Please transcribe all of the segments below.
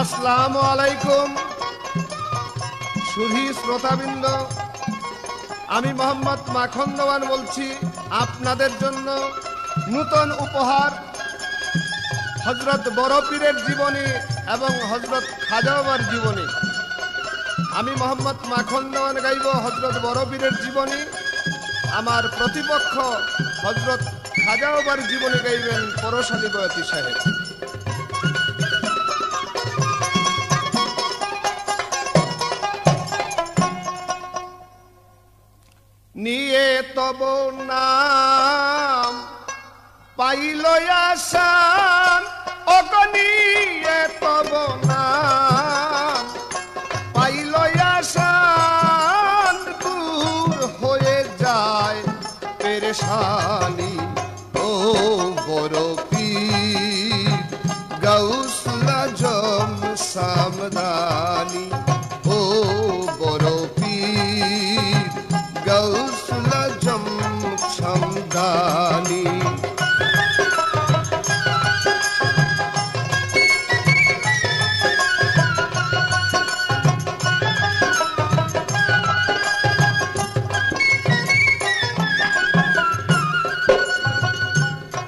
আসসালামু আলাইকুম সুধী শ্রোতাবৃন্দ, আমি মোহাম্মদ মাখন দেওয়ান বলছি। আপনাদের জন্য নূতন উপহার হযরত বড় পীরের জীবনী এবং হযরত খাজা বাবার জীবনী। আমি মোহাম্মদ মাখন দেওয়ান গাইব হযরত বড় পীরের জীবনী, আমার প্রতিপক্ষ হযরত খাজা বাবার জীবনী গাইবেন পরশালী বয়াতি সাহেব। নিয়ে তব নাম পাইল আসান, অগনিয়ে তব নাম পাইল আসান, দূর হয়ে যায় পেরেশানি। ও বড় পীর গাউসুল আজম সামদানি, ও বড় পীর গাউসুল আজম সামদানি।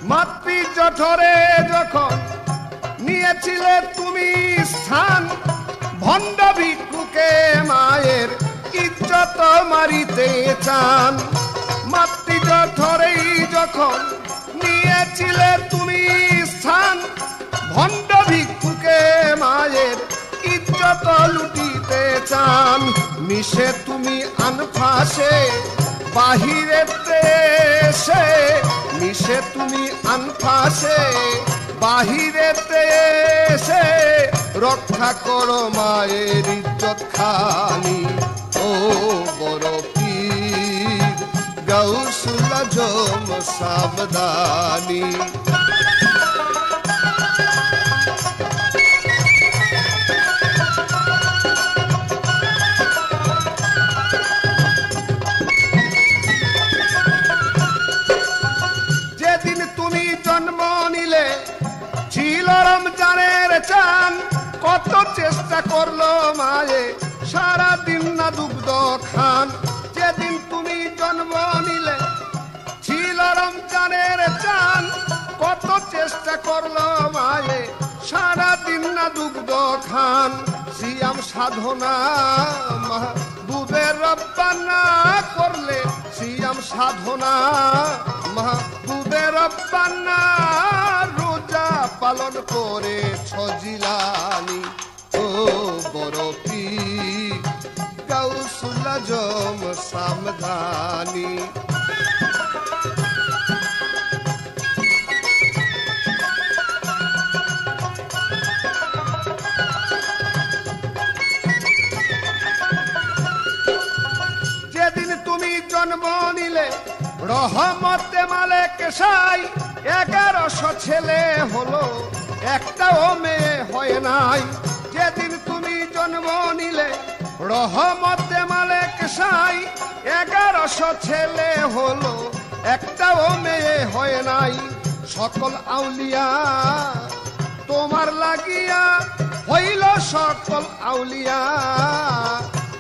মাতৃ জঠরে যখন নিয়েছিলে তুমি স্থান, ভণ্ড ভিক্ষুকে মায়ের ইজ্জত মারিতে চান। মাতৃ জঠরেই যখন নিয়েছিলে তুমি স্থান, ভণ্ড ভিক্ষুকে মায়ের ইজ্জত লুটিতে চান। মিশে তুমি আনফাসে বাহিরে দেশে, মিশে তুমি আনফাসে বাহিরে দেশে, রক্ষা করো মায়ের ইজ্জত খানি। ও বড় পীর গাউসুল আজম সাবধানী। যেদিন তুমি জন্ম নিলে ছিল রমজানের চান, কত চেষ্টা করলো মায়ে সারাদিন না দুগ্ধ খান। যেদিন তুমি জন্ম নিলে ছিল রমজানের চান, কত চেষ্টা করলো মায়ে সারাদিন না দুগ্ধ খান। সিয়াম সাধনা মাহবুবের রব্বানা করলে, সিয়াম সাধনা মাহবুবের রব্বানা, রোজা পালন করে ছজিলানি। ও বড় পীর গাউসুল আজম সামদানি। যেদিন তুমি জন্ম নিলে রহমতে মালেক সাই, 1100 ছেলে হলো একটাও মেয়ে হয় নাই। যেদিন তুমি জন্ম নিলে রহমতে মালেক সাই, 1100 ছেলে হলো একটাও মেয়ে হয় নাই। সকল আউলিয়া তোমার লাগিয়া হইল, সকল আউলিয়া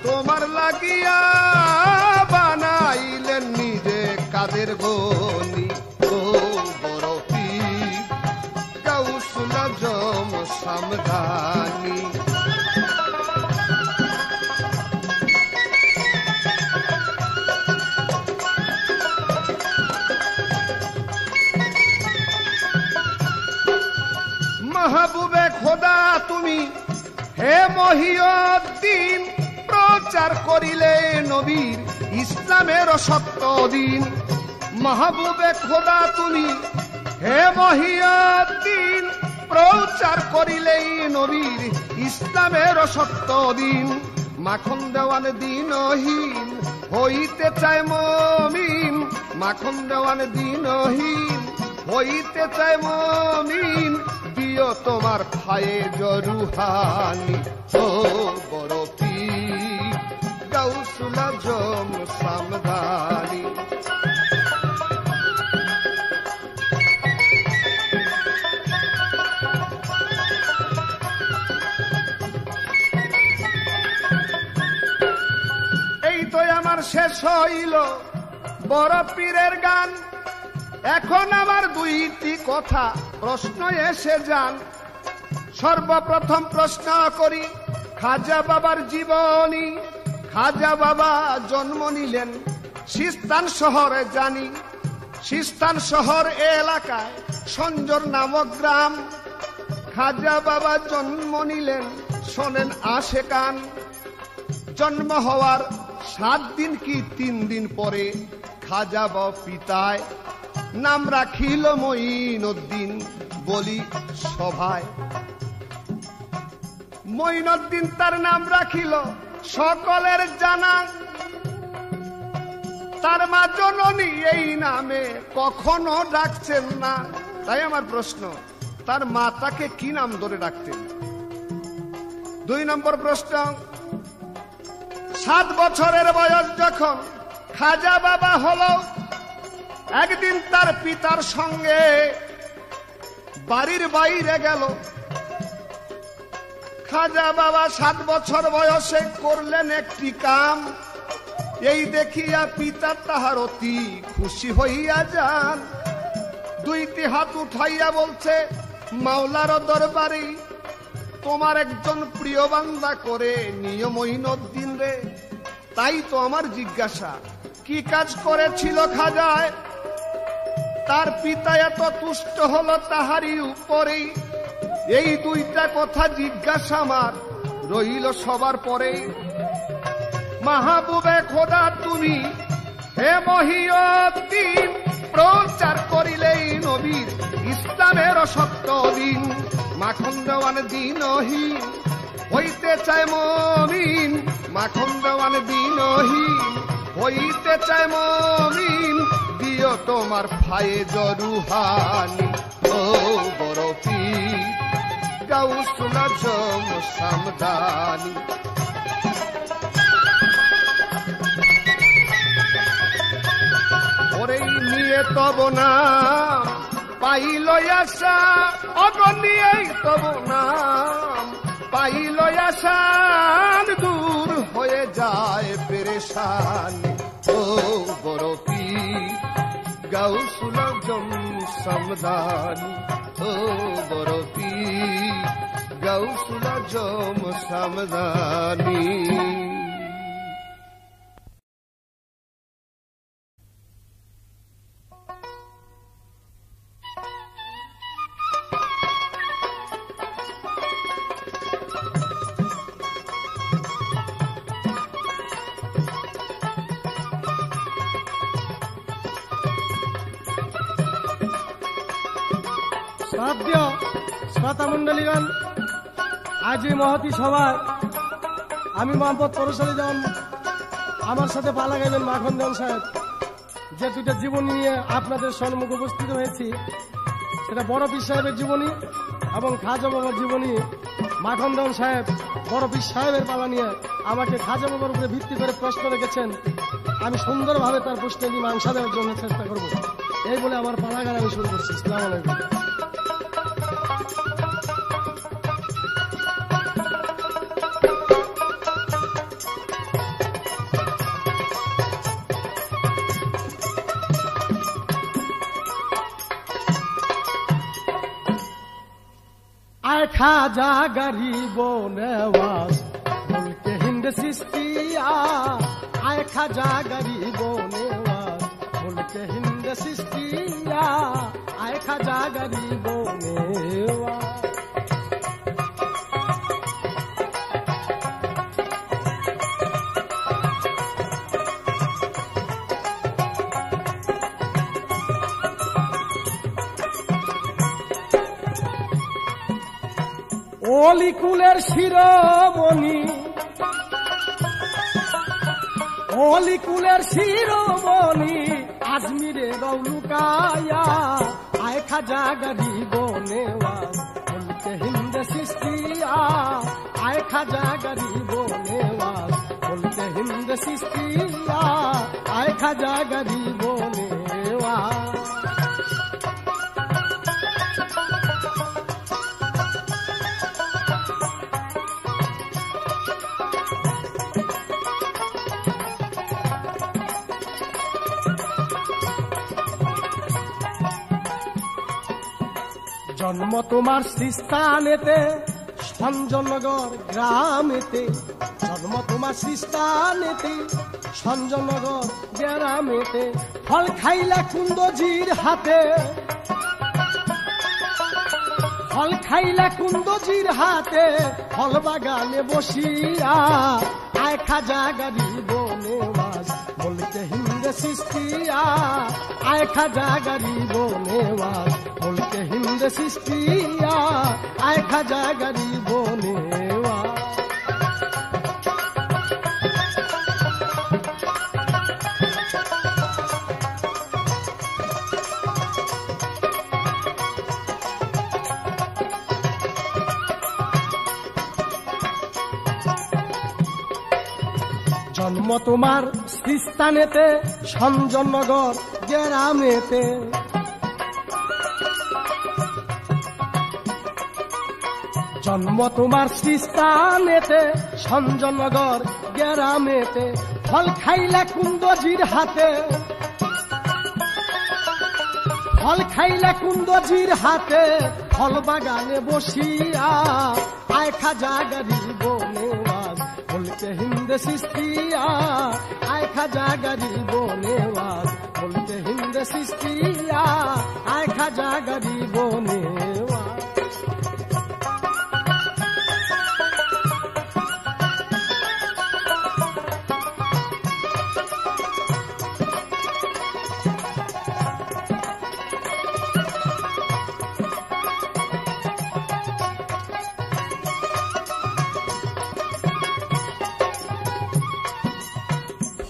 তোমার লাগিয়া বানাইলেন নিজে কাদের গনি। ও বড় পীর গাউসুল আজম সামদানি। মাহবুবে খোদা তুমি হে মহিউদ্দিন, প্রচার করিলে নবীর ইসলামের সত্য দিন। মাহবুবে খোদা তুমি হে মহিউদ্দিন, প্রচার করিলেই নবীর ইসলামের সত্য দিন। মাখন দেওয়ান দিনহীন হইতে চায় মমিন, মাখন দেওয়ান দিনহীন হইতে চায় মমিন, দিও তোমার ফায়ে জরুহানি। ও বড় পীর গাউসুল আজম সামদানি। আমার শেষ হইল বড় পীরের গান। এখন আমার দুইটি কথা প্রশ্ন এসে যান। সর্বপ্রথম প্রশ্ন করি খাজা বাবার জীবনী। খাজা বাবা জন্ম নিলেন সিস্তান শহরে, জানি সিস্তান শহর এলাকায় সঞ্জর নামক গ্রাম। খাজা বাবা জন্ম নিলেন, শোনেন আসে কান। জন্ম হওয়ার 7 দিন কি 3 দিন পরে খাজা বাবা পিতায় নাম রাখিল মঈনুদ্দিন। বলি সভায় মঈনুদ্দিন তার নাম রাখিল সকলের জানা। তার মা জননী এই নামে কখনো ডাকছেন না। তাই আমার প্রশ্ন, তার মা তাকে কি নাম ধরে ডাকতেন? 2 নম্বর প্রশ্ন, 7 বছরের বয়স যখন খাজা বাবা হলো, একদিন তার পিতার সঙ্গে বাড়ির বাইরে গেল। খাজা বাবা 7 বছর বয়সে করলেন একটি কাম। এই দেখিয়া পিতা তাহার অতি খুশি হইয়া যান। 2টি হাত উঠাইয়া বলছে, মাওলার দরবারে তোমার একজন প্রিয় বান্দা করে নিয়ম মঈনুদ্দিন রে। তাই তো আমার জিজ্ঞাসা, কি কাজ করেছিল খাজায়? তার পিতা এত তুষ্ট হলো তাহারই উপরেই। এই 2টা কথা জিজ্ঞাসা আমার রইল সবার পরে। মাহবুবে খোদা তুমি হে মহিউদ্দিন, প্রচার করিলেই নবীর ইসলামের সত্য দিন। মাখন দেওয়ান দিনহীন হইতে চায় মমিন, মাখন দেওয়ান দিনহীন হইতে চায় মমিন। দিও তোমার ফায়েজ রুহানি ও বড় পীর গাউসুল আজম সামদানি। ওরেই নিয়ে তব নাম পাইল আশা, অগনিয়েই তব নাম পাইল আশান। দূর হয়ে যায় পেরেশান ও বড় পীর গাউসুল আজম সামদানি। ও বড় পীর গাউসুল আজম সামদানি। শ্রদ্ধেয় শ্রোতা মন্ডলীগণ, আজ এই মহতী সভায় আমি মোহাম্মদ পরশালী দেওয়ান, আমার সাথে পালা গাইবেন মাখন দেওয়ান সাহেব। যে 2টা জীবনী নিয়ে আপনাদের সম্মুখে উপস্থিত হয়েছি, সেটা বড় পীর সাহেবের জীবনী এবং খাজা বাবার জীবনী। মাখন দেওয়ান সাহেব বড় পীর সাহেবের পালা নিয়ে আমাকে খাজা বাবার উপরে ভিত্তি করে প্রশ্ন রেখেছেন। আমি সুন্দরভাবে তার প্রশ্নের মীমাংসা দেওয়ার জন্য চেষ্টা করব। এই বলে আমার পালা গান আমি শুরু করছি। আসসালামু আলাইকুম। आए खाजा गरीबो नवाज मुल्क हिंद सिस्तिया। आए खाजा गरीबो नवाज मुल्क हिंद सिस्तिया। आए खाजा गरीबो नवाज। অলিকুলের শিরোমণি, অলিকুলের শিরোমণি আজমিরে রৌলুকায়া। আয় খাজা গরিব নেওয়াজ মুলকে হিন্দ সিস্তিয়া। আয় খাজা গরিব নেওয়াজ মুলকে হিন্দ সিস্তিয়া। আয় খাজা গরিব নেওয়াজ। জন্ম তোমার শ্রীস্থানেতে সঞ্জনগর গ্রামেতে, জন্ম তোমার শ্রীস্থানেতে সঞ্জনগর গ্রামেতে। ফল খাইলা কুন্দজির হাতে, ফল খাইলা কুন্দজির হাতে, ফল বাগানে বসিয়া আয় খাজা গরিব নেওয়াজ বলতে হিন্দে সৃষ্টিয়া, আয় খাজা গরিব নেওয়াজ বলতে হিন্দে সৃষ্টিয়া, আয় খাজা গরিব নেওয়াজ। জন্ম তোমার শ্রীস্থানেতে সঞ্জনগর গ্রামেতে, জন্ম তোমার শ্রীস্থানেতে সঞ্জনগর গ্রামেতে। ফল খাইলা কুন্দজির হাতে, ফল খাইলা কুন্দজির হাতে, ফল বাগানে বসিয়া আয় খাজা গরিব নেওয়াজ বলতে হিন্দে সৃষ্টিয়া, আয় খাজা গরিব নেওয়াজ বলতে হিন্দে সৃষ্টিয়া, আয় খাজা গরিব নেওয়াজ।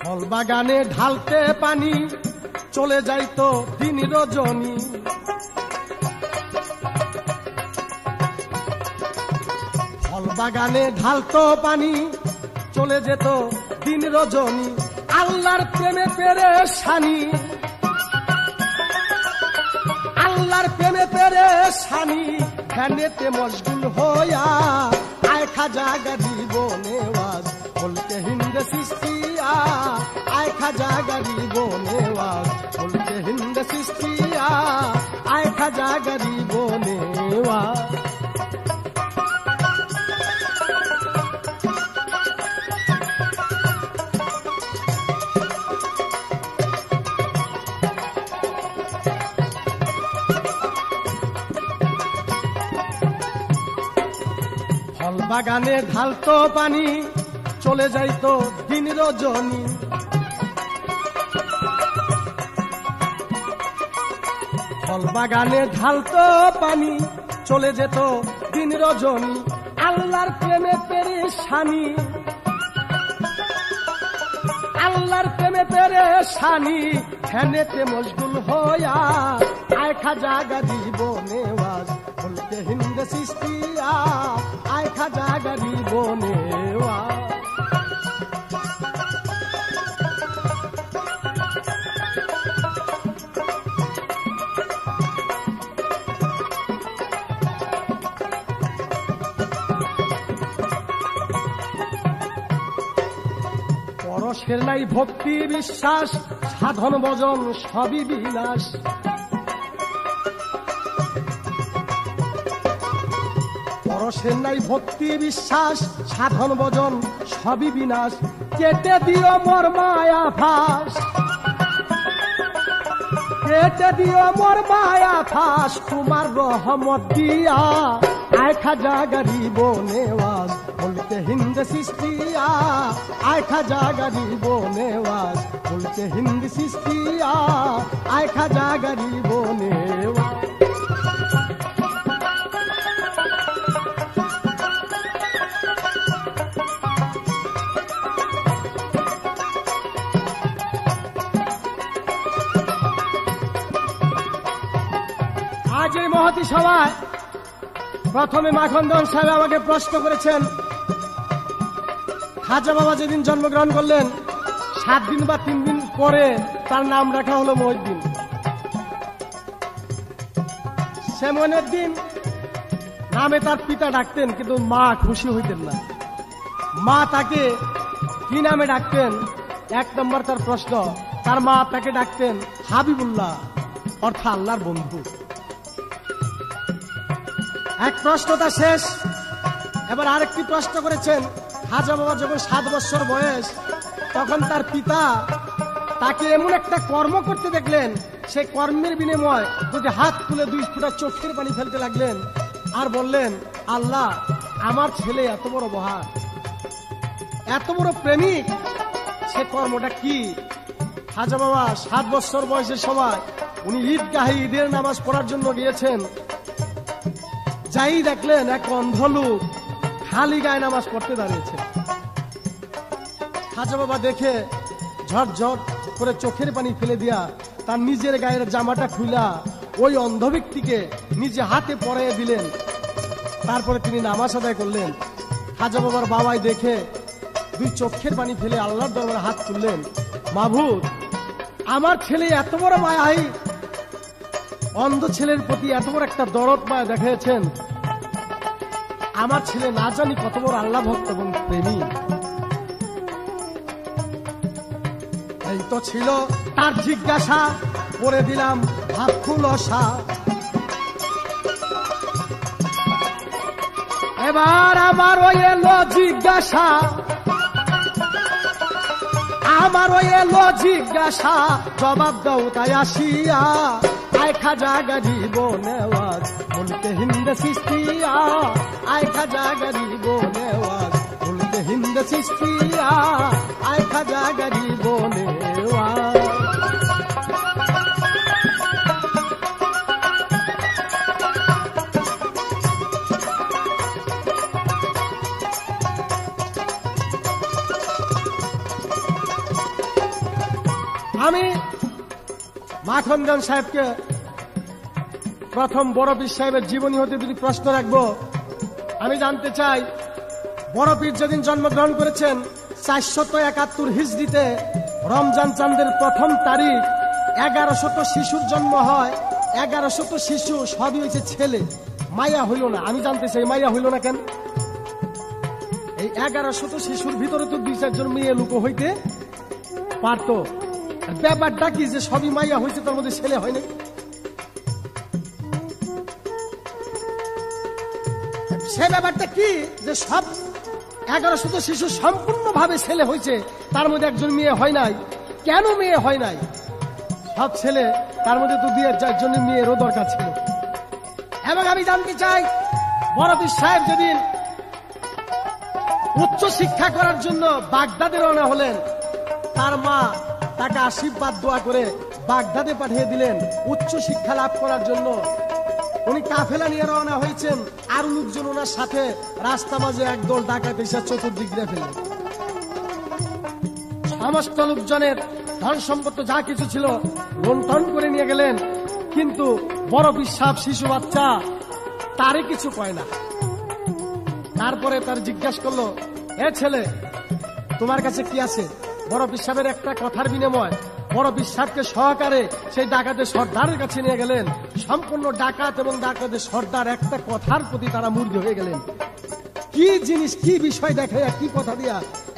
ফল বাগানে ঢালতে পানি চলে যাইতো দিন রজনী, ফল বাগানে ঢালতো পানি চলে যেত দিন রজনী। আল্লাহর প্রেমে পেরেশানি, আল্লাহর প্রেমে পেরেশানি, ধ্যানেতে মশগুল হইয়া আয় খাজা গরিব নেওয়াজ বলতে হিন্দে সৃষ্টিয়া, আয় খাজা গরিব নেওয়াজ বলতে হিন্দে সৃষ্টিয়া, আয় খাজা গরিব নেওয়াজ। ফল বাগানে ঢালতো পানি চলে যাইতো দিন রজনী, ফল বাগানে ঢালতো পানি চলে যেত দিন রজনী। আল্লাহর প্রেমে পেরেশানি, আল্লাহর প্রেমে পেরেশানি, ধ্যানেতে মশগুল হইয়া আয় খাজা গরিব নেওয়াজ বলতে হিন্দে সৃষ্টিয়া, আয় খাজা গরিব নেওয়াজ। পরশের নাই ভক্তি বিশ্বাস, সাধন ভজন সবই বিলাস। পরশের নাই ভক্তি বিশ্বাস, সাধন ভজন সবই বিনাশ। কেটে দিও মোর মায়া ফাঁস, কেটে দিও মোর মায়া ফাঁস, তোমার রহমত দিয়া আয় খাজা গরিব নেওয়াজ বলতে হিন্দে সৃষ্টিয়া, আয় খাজা গরিব নেওয়াজ বলতে হিন্দে সৃষ্টিয়া, আয় খাজা গরিব নেওয়াজ। আজ এই মহতী সভায় প্রথমে মাখন দেওয়ান সাহেব আমাকে প্রশ্ন করেছেন, খাজা বাবা যেদিন জন্মগ্রহণ করলেন 7 দিন বা 3 দিন পরে তার নাম রাখা হলো মহিউদ্দিন। সে মহিউদ্দিন নামে তার পিতা ডাকতেন, কিন্তু মা খুশি হইতেন না। মা তাকে কি নামে ডাকতেন? 1 নম্বর তার প্রশ্ন, তার মা তাকে ডাকতেন হাবিবুল্লাহ, অর্থাৎ আল্লাহর বন্ধু। এক প্রশ্নটা শেষ। এবার আরেকটি প্রশ্ন করেছেন। খাজা বাবা যখন 7 বছর বয়স, তখন তার পিতা তাকে এমন একটা কর্ম করতে দেখলেন, সেই কর্মের বিনিময় যদি হাত তুলে 2 ফোঁটা চোখের পানি ফেলতে লাগলেন আর বললেন, আল্লাহ আমার ছেলে এত বড় বহার, এত বড় প্রেমিক, সে কর্মটা কি? খাজা বাবা 7 বছর বয়সের সময় উনি ঈদগাহে ঈদের নামাজ পড়ার জন্য গিয়েছেন। যাই দেখলেন এক অন্ধ লোক খালি গায়ে নামাজ পড়তে দাঁড়িয়েছে। খাজা বাবা দেখে ঝরঝর করে চোখের পানি ফেলে দিয়া তার নিজের গায়ের জামাটা খুলা ওই অন্ধ ব্যক্তিকে নিজে হাতে পরাইয়ে দিলেন। তারপরে তিনি নামাজ আদায় করলেন। খাজা বাবার বাবাই দেখে 2 চোখের পানি ফেলে আল্লাহর দরবারে হাত তুললেন, মাবুদ আমার ছেলে এত বড় মায়াই, অন্ধ ছেলের প্রতি এত বড় একটা দরদ মায়া দেখিয়েছেন, আমার ছেলে না জানি কত বড় আল্লাহ ভক্ত এবং প্রেমী। এই তো ছিল তার জিজ্ঞাসা, করে দিলাম ভাব খুলসা। এবার আমার ওই এলো জিজ্ঞাসা, আমার ওই এলো জিজ্ঞাসা, জবাব দাও তাই আসিয়া। আয় খাজা গরিব নেওয়াজ মুলকে হিন্দ সিস্তিয়া, আয় খাজা গরিব নেওয়াজ মুলকে হিন্দ সিস্তিয়া, আয় খাজা গরিব নেওয়াজ। আমি মাখনগঞ্জ সাহেবকে প্রথম বড় পীর সাহেবের জীবনী হতে যদি প্রশ্ন রাখবো, আমি জানতে চাই বড় পীর যেদিন জন্মগ্রহণ করেছেন 471 হিজরিতে রমজান চাঁদের প্রথম তারিখ, 1100 শিশুর জন্ম হয়। 1100 শিশু সবই হয়েছে ছেলে, মাইয়া হইল না। আমি জানতে চাই মাইয়া হইল না কেন? এই 1100 শিশুর ভিতরে তো 2-4 জন মেয়ে লোক হইতে পারত। ব্যাপারটা কি যে সবই মাইয়া হয়েছে, তার মধ্যে ছেলে হয়নি? সে ব্যাপারটা কি যে সব 1100 শিশু সম্পূর্ণভাবে ছেলে হয়েছে, তার মধ্যে একজন মেয়ে হয় নাই? কেন মেয়ে হয় নাই? সব ছেলে, তার মধ্যে তো 2-4 জন মেয়েরও দরকার ছিল। এবং আমি জানতে চাই বড় পীর সাহেব যেদিন উচ্চ শিক্ষা করার জন্য বাগদাদে রওনা হলেন, তার মা তাকে আশীর্বাদ দোয়া করে বাগদাদে পাঠিয়ে দিলেন উচ্চ শিক্ষা লাভ করার জন্য। উনি কাফেলা নিয়ে রওনা হয়েছেন, আর লোকজন ওনার সাথে। রাস্তা মাঝে একদল ডাকাত এসে চতুর্দিক ঘিরে ফেললেন। সমস্ত লোকজনের ধন সম্পত্তি যা কিছু ছিল লুণ্ঠন করে নিয়ে গেলেন, কিন্তু বড় পীর সাহেব শিশু বাচ্চা, তারে কিছু কয় না। তারপরে তার জিজ্ঞাসা করলো, এ ছেলে তোমার কাছে কি আছে? বড় পীর সাহেবের একটা কথার বিনিময় বড় পীর সাহেবকে সহকারে সেই ডাকাতের সর্দারের কাছে নিয়ে গেলেন। সম্পূর্ণ ডাকাত এবং ডাকাতের সর্দার একটা কথার প্রতি তারা মুগ্ধ হয়ে গেলেন। কি জিনিস, কি বিষয় দেখে, কি কথা দিয়া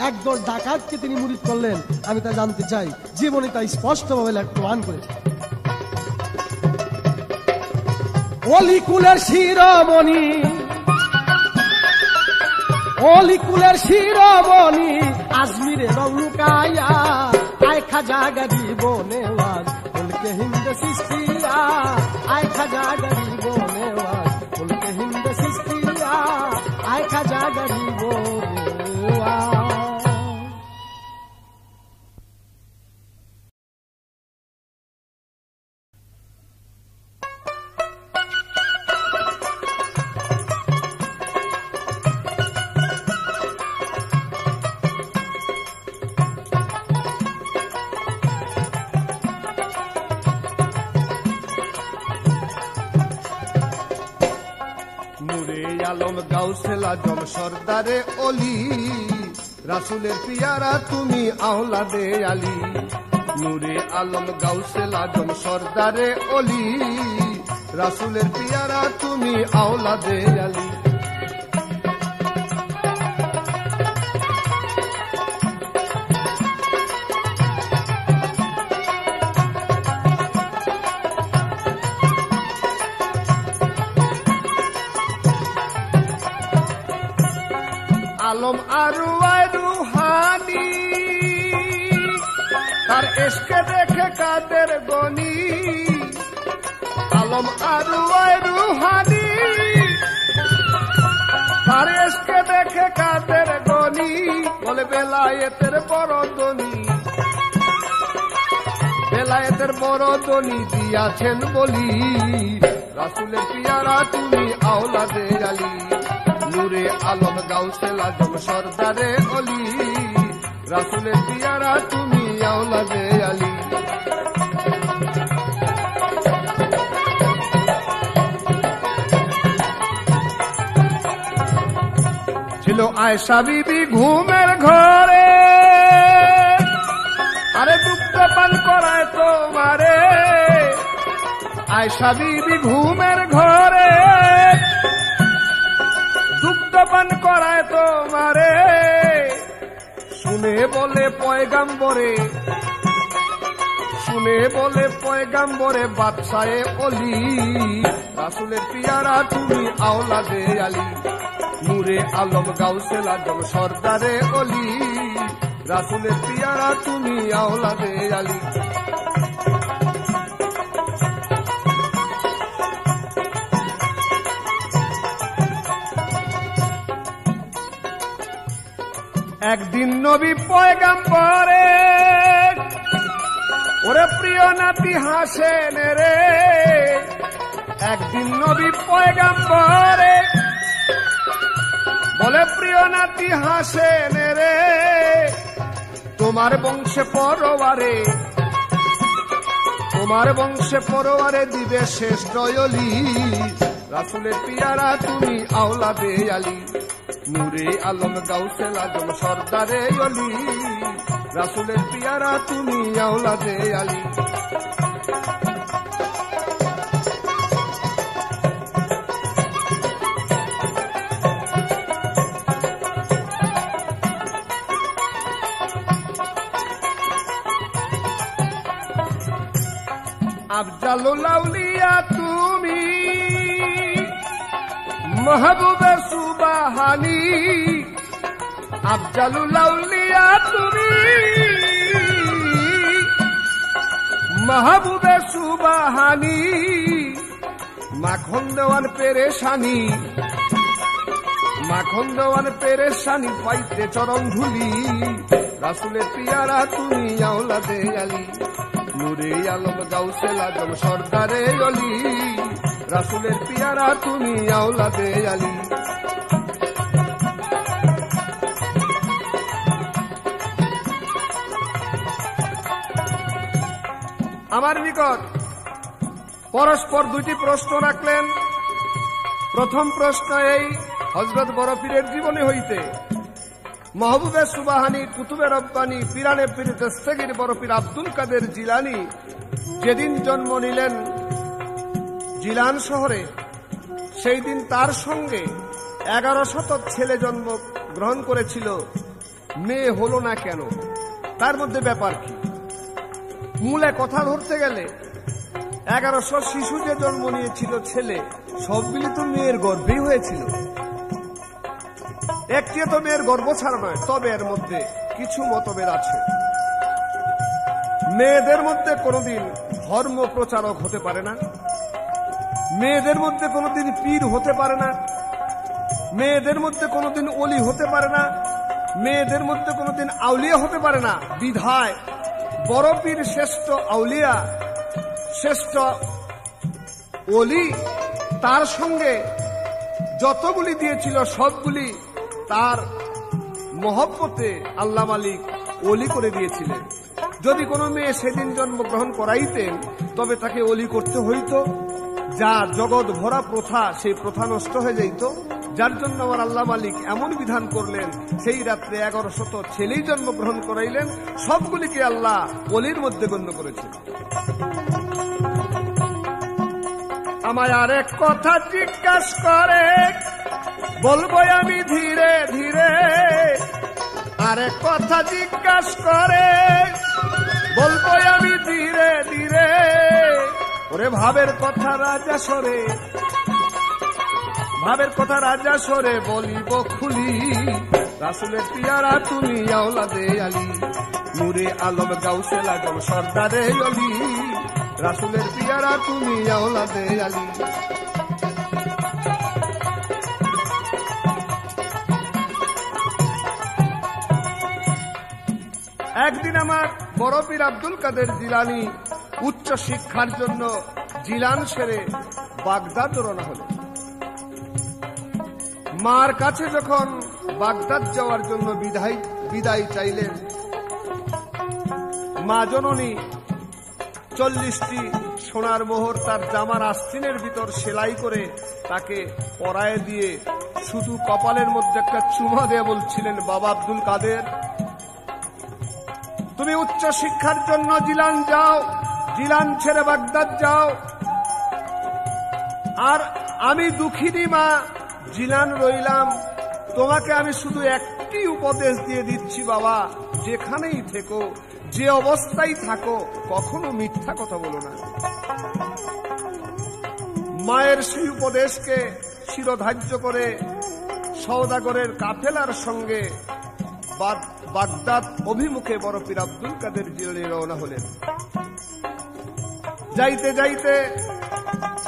একদল ডাকাতকে তিনি মুরিদ করলেন, আমি তা জানতে চাই। জীবনে তা স্পষ্টভাবে প্রমাণ করেছে। অলিকুলের শিরোমণি, অলিকুলের শিরোমণি, আজমিরে রৌলুকায়া, আয় খাজা গরিব নেওয়াজ মুলকে হিন্দ সিস্তিয়া, আয় খাজা গরিব নেওয়াজ মুলকে হিন্দ সিস্তিয়া, আয় খাজা গরিব নেওয়াজ। আলম গাউসেল আজম সর্দারে অলি, রাসুলের পিয়ারা তুমি আওলাদে আলী। নূরে আলম গাউসেল আজম সর্দারে অলি, রাসুলের পিয়ারা তুমি আওলাদে আলী। আলম আরওয়ায় রুহানি, তার এসকে দেখে কাদের গনি। আলম আরওয়ায় রুহানি, তার এসকে দেখে কাদের গনি। বলে বেলায়েতের বড় ধনী, বেলায়েতের বড় ধনী দিয়াছেন বলি। রাসূলের পিয়ারা তুমি আওলাদে আলী, নূরে আলম গাউসেল আজম সরদারে অলি। রাসূলের পিয়ারা তুমি আওলাদে আলী। ছিল আয়েশা বিবি ঘুমের ঘরে, আরে দুগ্ধ পান করায় তোমারে। আয়েশা বিবি ঘুমের ঘরে, দুগ্ধ পান করায় তোমারে। শুনে বলে পয়গাম্বরে, শুনে বলে পয়গাম্বরে বাদশায়ে অলি। রাসূলের পিয়ারা তুমি আওলাদে আলী, নূরে আলম গাউসেল আজম সরদারে অলি। রাসূলের পিয়ারা তুমি আওলাদে আলী। একদিন নবী পয়গাম্বরে, ওরে প্রিয় নাতি হাসেন রে। একদিন নবী পয়গাম্বরে, বলে প্রিয় নাতি হাসেন রে। তোমার বংশে পরওয়ারে, তোমার বংশে পরওয়ারে দিবে শ্রেষ্ঠ অলি। রাসূলের পিয়ারা তুমি আওলাদে আলী, নূরে আলম গাউসেল আজম সরদারে অলি। রাসূলের পিয়ারা তুমি আওলাদে আলী। আফজালুল আউলিয়া তুমি, মাহবুবে সুবহানী। আফজালুল আউলিয়া তুমি, মাহবুবে সুবহানী। মাখন দেওয়ান পেরেশানি, মাখন দেওয়ান পেরেশানি পাইতে চরণ ধুলি। রাসূলের পিয়ারা তুমি আওলাদে আলী, নূরে আলম গাউসেল আজম সরদারে অলি। রাসূলের পিয়ারা তুমি আওলাদে আলী। আমার নিকট পরস্পর দুটি প্রশ্ন রাখলেন। প্রথম প্রশ্ন এই, হযরত বড় পীরের জীবনী হইতে মাহবুবে সুবহানী, কুতুবে রব্বানী, পিরানে পীর দস্তগীর বড় পীর আব্দুল কাদের জিলানী যেদিন জন্ম নিলেন জিলান শহরে, সেই দিন তার সঙ্গে 1100 ছেলে জন্ম গ্রহণ করেছিল। মেয়ে হলো না কেন? তার মধ্যে ব্যাপার কি? মূলে কথা ধরতে গেলে 1100 শিশু যে জন্ম নিয়েছিল ছেলে, সবগুলি তো মেয়ের গর্ভেই হয়েছিল। একটি তো মেয়ের গর্ভ ছাড়া নয়, তবে এর মধ্যে কিছু মতভেদ আছে। মেয়েদের মধ্যে কোনোদিন ধর্ম প্রচারক হতে পারে না, মেয়েদের মধ্যে কোনোদিন পীর হতে পারে না, মেয়েদের মধ্যে কোনোদিন ওলি হতে পারে না, মেয়েদের মধ্যে কোনোদিন আউলিয়া হতে পারে না। বিধায় বড় পীর শ্রেষ্ঠ আউলিয়া, শ্রেষ্ঠ ওলি, তার সঙ্গে যতগুলি দিয়েছিল সবগুলি তার মহব্বতে আল্লাহ মালিক ওলি করে দিয়েছিলেন। যদি কোনো মেয়ে সেদিন জন্মগ্রহণ করাইতেন তবে তাকে ওলি করতে হইত। যা জগৎ ভরা প্রথা, সেই প্রথা নষ্ট হয়ে যাইত। যার জন্য আমার আল্লাহ মালিক এমন বিধান করলেন, সেই রাত্রে 1100 ছেলেই জন্মগ্রহণ করাইলেন। সবগুলিকে আল্লাহ ওলির মধ্যে গণ্য করেছেন। আমায় আরেক কথা জিজ্ঞাসা করে, বলবো আমি ধীরে ধীরে। আরেক কথা জিজ্ঞাসা করে, বলবো আমি ধীরে ধীরে। ওরে ভাবের কথা রাজা সরে, ভাবের কথা রাজা সরে বলিব খুলি। রাসুলের পিয়ারা তুমি আওলাদে আলী, নূরে আলম গাউসে আজম সর্দারে অলি, রাসুলের পিয়ারা তুমি আওলাদে আলী। একদিন আমার বড় পীর আব্দুল কাদের জিলানী উচ্চ শিক্ষার জন্য জিলান সেরে বাগদাদ রওনা হলেন। মার কাছে যখন বাগদাদ যাওয়ার জন্য বিদায় চাইলেন, মা জননী 40টি সোনার মোহর তার জামার আস্তিনের ভিতর সেলাই করে তাকে পরায়ে দিয়ে শুধু কপালের মধ্যে একটা চুমা দিয়ে বলছিলেন, বাবা আব্দুল কাদের, তুমি উচ্চ শিক্ষার জন্য জিলান যাও, জিলান ছেড়ে বাগদাদ যাও, আর আমি দুঃখিনী মা জিলান রইলাম। তোমাকে আমি শুধু একটি উপদেশ দিয়ে দিচ্ছি বাবা, যেখানেই থেকো, যে অবস্থায় থাকো, কখনো মিথ্যা কথা বলো না। মায়ের সেই উপদেশকে শিরোধার্য করে সওদাগরের কাফেলার সঙ্গে বাগদাদ অভিমুখে বড় পীর আব্দুল কাদের জিলানী রওনা হলেন। যাইতে যাইতে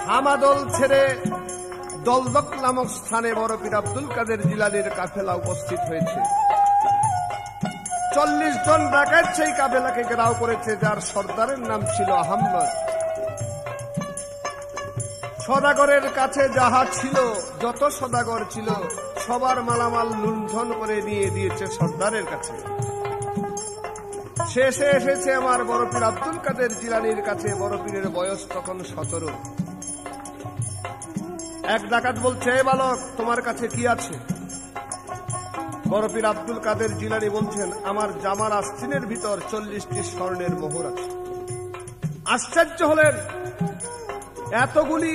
হামাদল ছেড়ে দলদক নামক স্থানে বড় পীর আব্দুল কাদের জিলানীর কাফেলা উপস্থিত হয়েছে। 40 জন ডাকাত সেই কাফেলাকে ঘেরাও করেছে, যার সর্দারের নাম ছিল আহমদ। সদাগরের কাছে যাহা ছিল, যত সদাগর ছিল, সবার মালামাল লুণ্ঠন করে নিয়ে দিয়েছে সর্দারের কাছে। শেষে এসেছে আমার বড় পীর আব্দুল কাদের জিলানীর কাছে। বড় পীরের বয়স তখন 17। এক ডাকাত বলছে, এ বালক, তোমার কাছে কি আছে? বড় পীর আব্দুল কাদের জিলানী বলছেন, আমার জামার আস্তিনের ভিতর 40টি স্বর্ণের মোহর আছে। আশ্চর্য হলেন, এতগুলি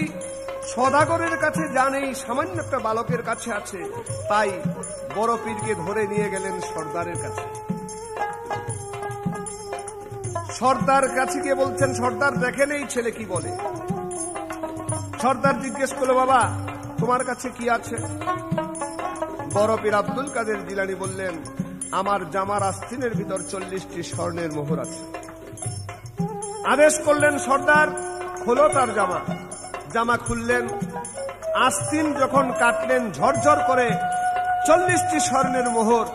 সদাগরের কাছে জানেই, সামান্য একটা বালকের কাছে আছে। তাই বড় পীরকে ধরে নিয়ে গেলেন সর্দারের কাছে। সর্দার কাছে গিয়ে বলছেন, সর্দার দেখেন এই ছেলে কি বলে। সর্দার জিজ্ঞেস করলো, বাবা তোমার কাছে কি আছে? বড় পীর আব্দুল কাদের জিলানী বললেন, আমার জামার আস্তিনের ভিতর 40টি স্বর্ণের মোহর আছে। আদেশ করলেন, সর্দার খোলো তার জামা। জামা খুললেন, আস্তিন যখন কাটলেন, ঝরঝর করে 40টি স্বর্ণের মোহর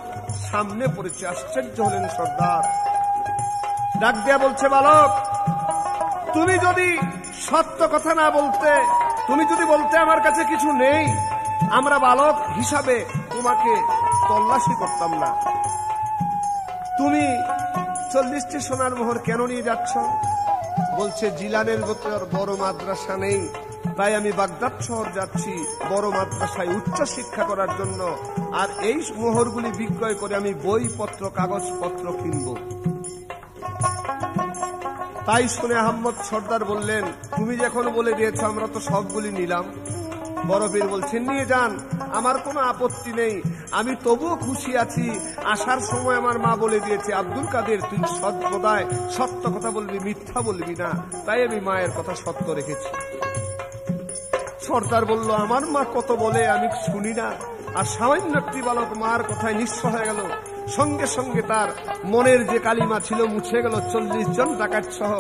সামনে পড়েছে। আশ্চর্য হলেন সর্দার। ডাক দিয়া বলছে, বালক, তুমি যদি সত্য কথা না বলতে, তুমি যদি বলতে আমার কাছে কিছু নেই, আমরা বালক হিসাবে তোমাকে তল্লাশি করতাম না। তুমি 40টি সোনার মোহর কেন নিয়ে যাচ্ছ? বলছে, জিলানের ভিতর বড় মাদ্রাসা নেই, তাই আমি বাগদাদ শহর যাচ্ছি বড় মাদ্রাসায় উচ্চ শিক্ষা করার জন্য, আর এই মোহরগুলি বিক্রয় করে আমি বইপত্র কাগজপত্র কিনব। তাই শুনে আহমদ সর্দার বললেন, তুমি যখন বলে দিয়েছ, আমরা তো সবগুলি নিলাম। বড় পীর বলছেন, নিয়ে যান, আমার কোনো আপত্তি নেই, আমি তবুও খুশি আছি। আসার সময় আমার মা বলে দিয়েছে, আব্দুল কাদের তুই সর্বদাই সত্য কথা বলবি, মিথ্যা বলবি না, তাই আমি মায়ের কথা সত্য রেখেছি। সর্দার বলল, আমার মা কত বলে আমি শুনি না। আর সামান্য একটি বালক মার কথায় নিঃস্ব হয়ে গেল। সঙ্গে সঙ্গে তার মনের যে কালিমা ছিল মুছে গেল। 40 জন ডাকাত সহ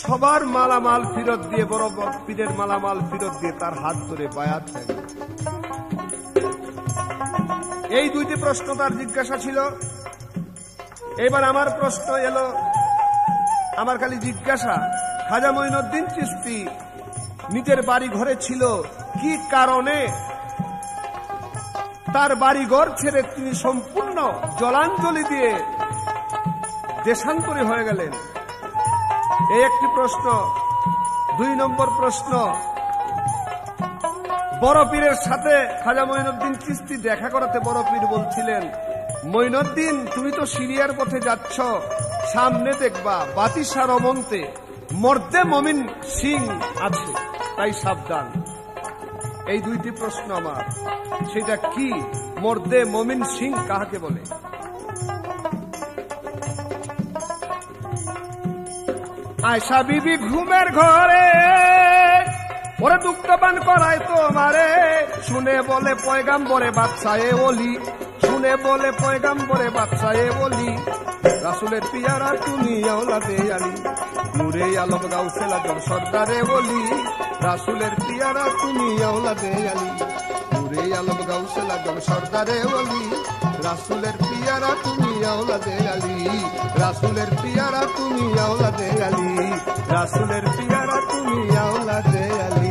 সবার মালামাল ফেরত দিয়ে, বড় পীরের মালামাল ফেরত দিয়ে তার হাত ধরে বায়াত হয়ে গেল। এই 2টি প্রশ্ন তার জিজ্ঞাসা ছিল। এবার আমার প্রশ্ন এলো, আমার খালি জিজ্ঞাসা, খাজা মঈনুদ্দিন চিশতি নিজের বাড়ি ঘরে ছিল, কি কারণে তার বাড়িঘর ছেড়ে তিনি সম্পূর্ণ জলাঞ্জলি দিয়ে দেশান্তরী হয়ে গেলেন? এই একটি প্রশ্ন। 2 নম্বর প্রশ্ন, বড় পীরের সাথে খাজা মঈনুদ্দিন চিশতি দেখা করাতে বড় পীর বলছিলেন, মঈনুদ্দিন তুমি তো সিরিয়ার পথে যাচ্ছ, সামনে দেখবা বাতিশা রমন্তে মর্দে মমিন সিং আছে, তাই সাবধান। এই 2টি প্রশ্ন আমার। সেটা কি? মর্দে মমিন সিং কাহাকে বলে? আয়সা বিবি ঘুমের ঘরে ওরে দুগ্ধ পান করায় তোমারে, শুনে বলে পয়গাম্বরে বাদশায়ে ওলি, শুনে বলে পয়গাম্বরে বাদশায়ে ওলি। রাসূলের পিয়ারা তুমি আওলাদে আলী, নূরে আলম গাউসুল আজম সরদারে ওলি। রাসূলের পিয়ারা তুমি আওলাদে আলী, নূরে আলম গাউসুল আজম সরদারে ওলি। রাসূলের পিয়ারা তুমি আওলাদে আলী, রাসূলের পিয়ারা তুমি আওলাদে আলী, রাসূলের পিয়ারা তুমি আওলাদে আলী।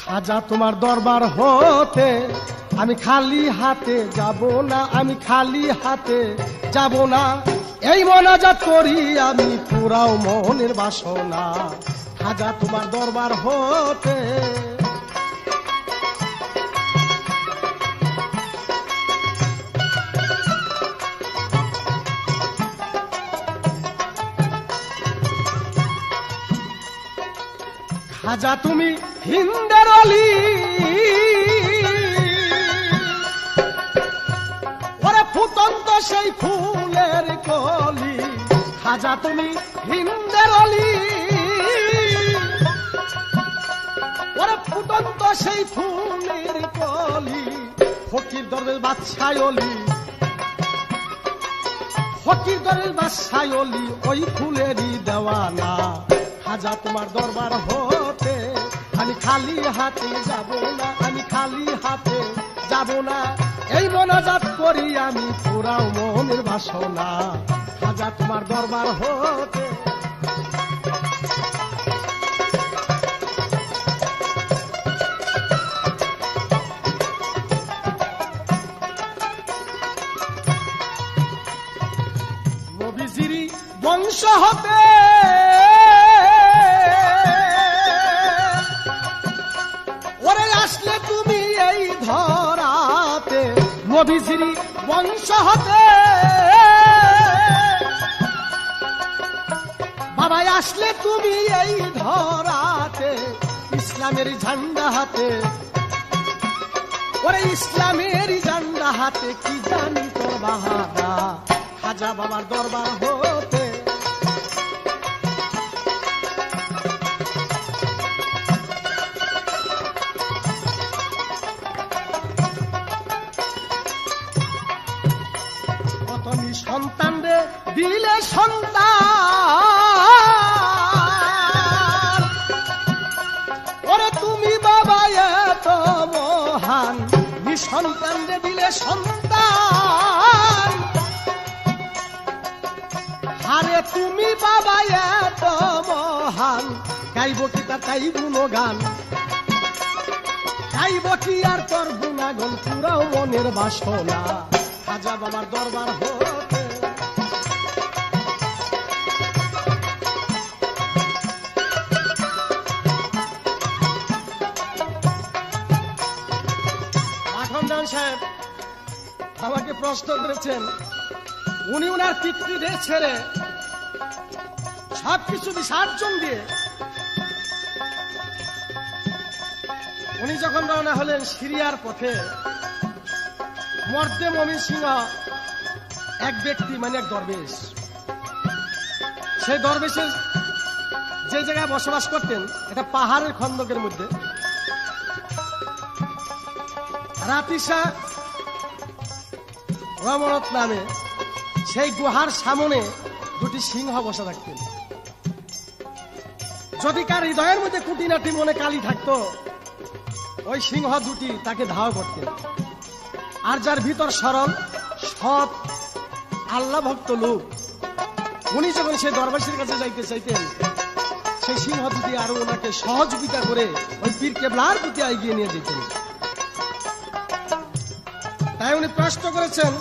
খাজা তোমার দরবার হতে আমি খালি হাতে যাব না, আমি খালি হাতে যাব না। এই মোনাজাত করি আমি পুরাও মনের বাসনা। খাজা তোমার দরবার হতে খাজা তুমি হিন্দের অলি, ওরে ফুটন্ত সেই ফুলের কলি। খাজা তুমি হিন্দের অলি, ওরে ফুটন্ত সেই ফুলের কলি। ফকির দরবেশ বাদশাহ অলি, ফকির দরবেশ বাদশাহ অলি ওই ফুলেরই দেওয়ানা। খাজা তোমার দরবার হতে আমি খালি হাতে যাব না, আমি খালি হাতে যাব না। এই মোনাজাত করি আমি পুরাও মনের বাসনা। খাজা তোমার দরবার হতে নবীজির বংশ হতে আসলে তুমি এই ধরাতে, নবীজির বংশ হতে বাবা আসলে তুমি এই ধরাতে। ইসলামের ঝান্ডা হাতে, ওরে ইসলামের ঝান্ডা হাতে কি জানি তোর বাহাদা। খাজা বাবার দরবার হতে সন্তান রে দিলে সন্তান, ওরে তুমি বাবা এত মহান। সন্তান রে দিলে সন্তান, আরে তুমি বাবা এত মহান। গাইব কি তা তাই গুণগান, গাইব কি আর তোর গুণাগুণ পুরাও মনের বাসনা। খাজা বাবার দরবার হতে মাখন সাহেব আমাকে প্রশ্ন করেছেন, উনি উনার পিতৃদের ছেড়ে সবকিছু বিসর্জন দিয়ে উনি যখন রওনা হলেন সিরিয়ার পথে, মর্দে মমিন সিংহ এক ব্যক্তি মানে এক দরবেশ, সেই দরবেশের যে জায়গায় বসবাস করতেন এটা পাহাড়ের খন্দকের মধ্যে। রাতিশা রমরত নামে সেই গুহার সামনে দুটি সিংহ বসে থাকতেন। যদি কার হৃদয়ের মধ্যে কুটিনাটি মনে কালি থাকতো, ওই সিংহ দুটি তাকে ধাওয়া করতেন। আর যার ভিতর সরল সৎ আল্লাহ ভক্ত লোক, উনি যখন সেই দরবেশের কাছে যাইতে চাইতেন, সেই সিংহ দুটি আরো ওনাকে সহযোগিতা করে ওই পীর কেবলার প্রতি এগিয়ে নিয়ে যেতেন। তাই উনি প্রশ্ন করেছেন,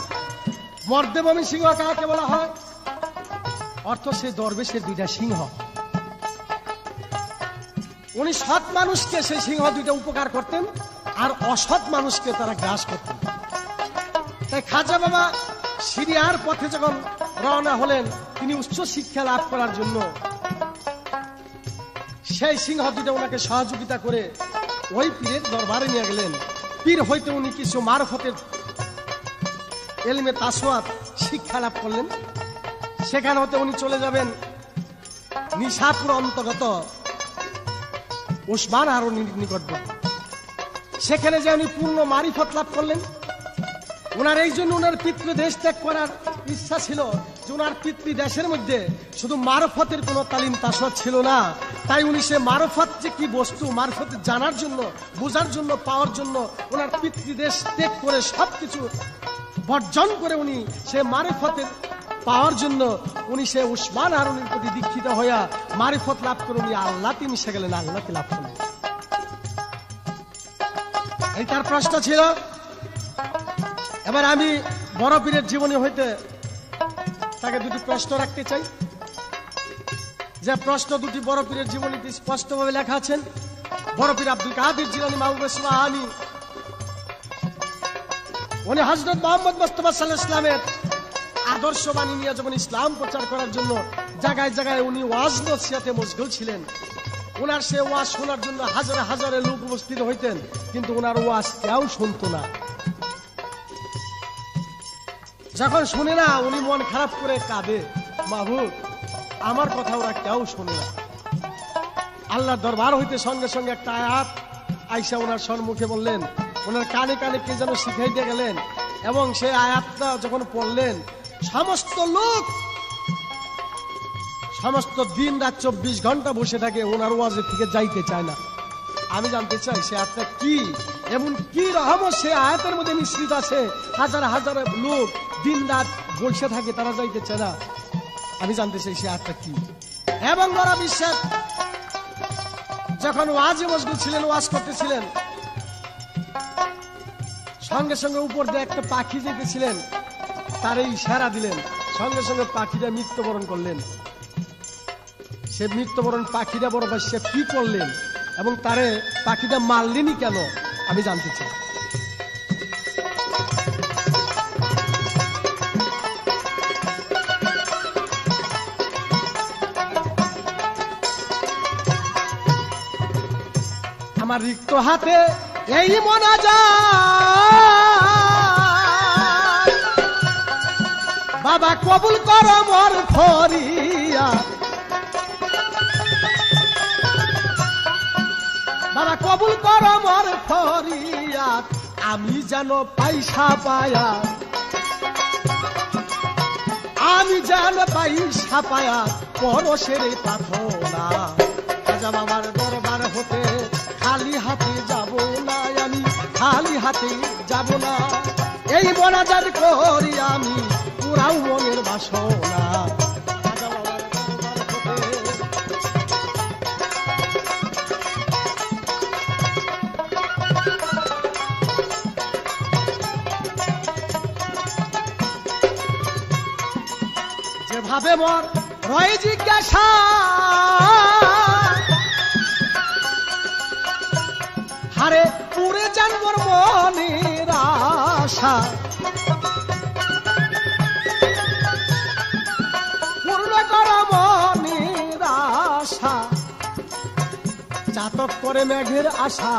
মর্দে মমিন সিংহ কাকে বলা হয়? অর্থ সেই দরবেশের দুইটা সিংহ। উনি সৎ মানুষকে সেই সিংহ দুইটা উপকার করতেন, আর অসৎ মানুষকে তারা গ্রাস করতেন। তাই খাজা বাবা সিরিয়ার পথে যখন রওনা হলেন, তিনি উচ্চ শিক্ষা লাভ করার জন্য, সেই সিংহ দুইটা ওনাকে সহযোগিতা করে ওই পীরের দরবারে নিয়ে গেলেন। পীর হইতে উনি কিছু মারফতের এলমে তাসওয়াত শিক্ষা লাভ করলেন। সেখান হতে উনি চলে যাবেন নিশাপুর অন্তর্গত ওসমান হারুনির নিকটবর্তী। সেখানে যে উনি পূর্ণ মারিফত লাভ করলেন। ওনার এই জন্য ওনার পিতৃদেশ ত্যাগ করার ইচ্ছা ছিল যে ওনার পিতৃদেশের মধ্যে শুধু মারফতের কোনো তালিম তাসওয়াত ছিল না। তাই উনি সে মারফত যে কি বস্তু, মারফত জানার জন্য, বোঝার জন্য, পাওয়ার জন্য ওনার পিতৃদেশ ত্যাগ করে সবকিছু বর্জন করে উনি সে মারফতের পাওয়ার জন্য উনি সে উসমান হারুনির প্রতি দীক্ষিত হইয়া মারিফত লাভ করে উনি আল্লাহকে মিশে গেলেন, আল্লাহকে লাভ করলেন। এই তার প্রশ্ন ছিল। এবার আমি বড় পীরের জীবনী হইতে তাকে দুটি প্রশ্ন রাখতে চাই, যে প্রশ্ন দুটি বড় পীরের জীবনীতে স্পষ্টভাবে লেখা আছেন। বড় পীর আব্দুল কাদের জিলানী মাহবুবে সুবহানি, উনি হযরত মুহাম্মদ মুস্তাফা সাল্লাল্লাহু আলাইহি ওয়াসাল্লামের আদর্শ বাণী নিয়ে যখন ইসলাম প্রচার করার জন্য জায়গায় জায়গায় উনি ওয়াজ নসিহতে মশগুল ছিলেন। ওনার সে ওয়াজ শোনার জন্য হাজারে হাজারে লোক উপস্থিত হইতেন, কিন্তু ওনার ওয়াজ কেউ শুনতো না। যখন শুনে না, উনি মন খারাপ করে কাঁদে, মাহবুব আমার কথা ওরা কেউ শোনে না। আল্লাহর দরবার হইতে সঙ্গে সঙ্গে একটা আয়াত আয়েশা ওনার সম্মুখে বললেন, ওনার কানে কানে কে যেন শিখাই দিয়ে গেলেন, এবং সেই আয়াতটা যখন পড়লেন, সমস্ত লোক সমস্ত দিন রাত 24 ঘন্টা বসে থাকে, ওনার ওয়াজের থেকে যাইতে চায় না। আমি জানতে চাই সে আয়াতটা কি, এমন কি রহমত সে আয়াতের মধ্যে মিশ্রিত আছে। হাজার হাজার লোক দিন রাত বসে থাকে, তারা যাইতে চায় না। আমি জানতে চাই সে আয়াতটা কি। এবং বড় বিশ্বাস যখন ওয়াজে মশগুল ছিলেন, ওয়াজ করতেছিলেন, সঙ্গে সঙ্গে উপর দিয়ে একটা পাখি যেতেছিলেন, তার এই ইশারা দিলেন, সঙ্গে সঙ্গে পাখিটা মৃত্যুবরণ করলেন। সে মৃত্যুবরণ পাখিটা বড় ভাই সে কি করলেন এবং তারে পাখিটা মারলেনি কেন, আমি জানতে চাই। আমার রিক্ত হাতে এই মোনাজাত, বাবা কবুল কর মোর ফরিয়াদ, বাবা কবুল কর মোর ফরিয়াদ, আমি যেন পয়সা পায়া, আমি যেন পয়সা পায়া পরশের প্রার্থনা। খাজা বাবার দরবার হতে খালি হাতে যাব না, আমি খালি হাতে যাব না। এই মোনাজাত করি আমি পুরাও মনের বাসনা। খাজা বাবার দরবার হতে যেভাবে মোর রয় জিজ্ঞাসা, হারে পুরে জানবর মনের আশা, পূর্ণ কর মনের আশা, চাতক করে মেঘের আশা,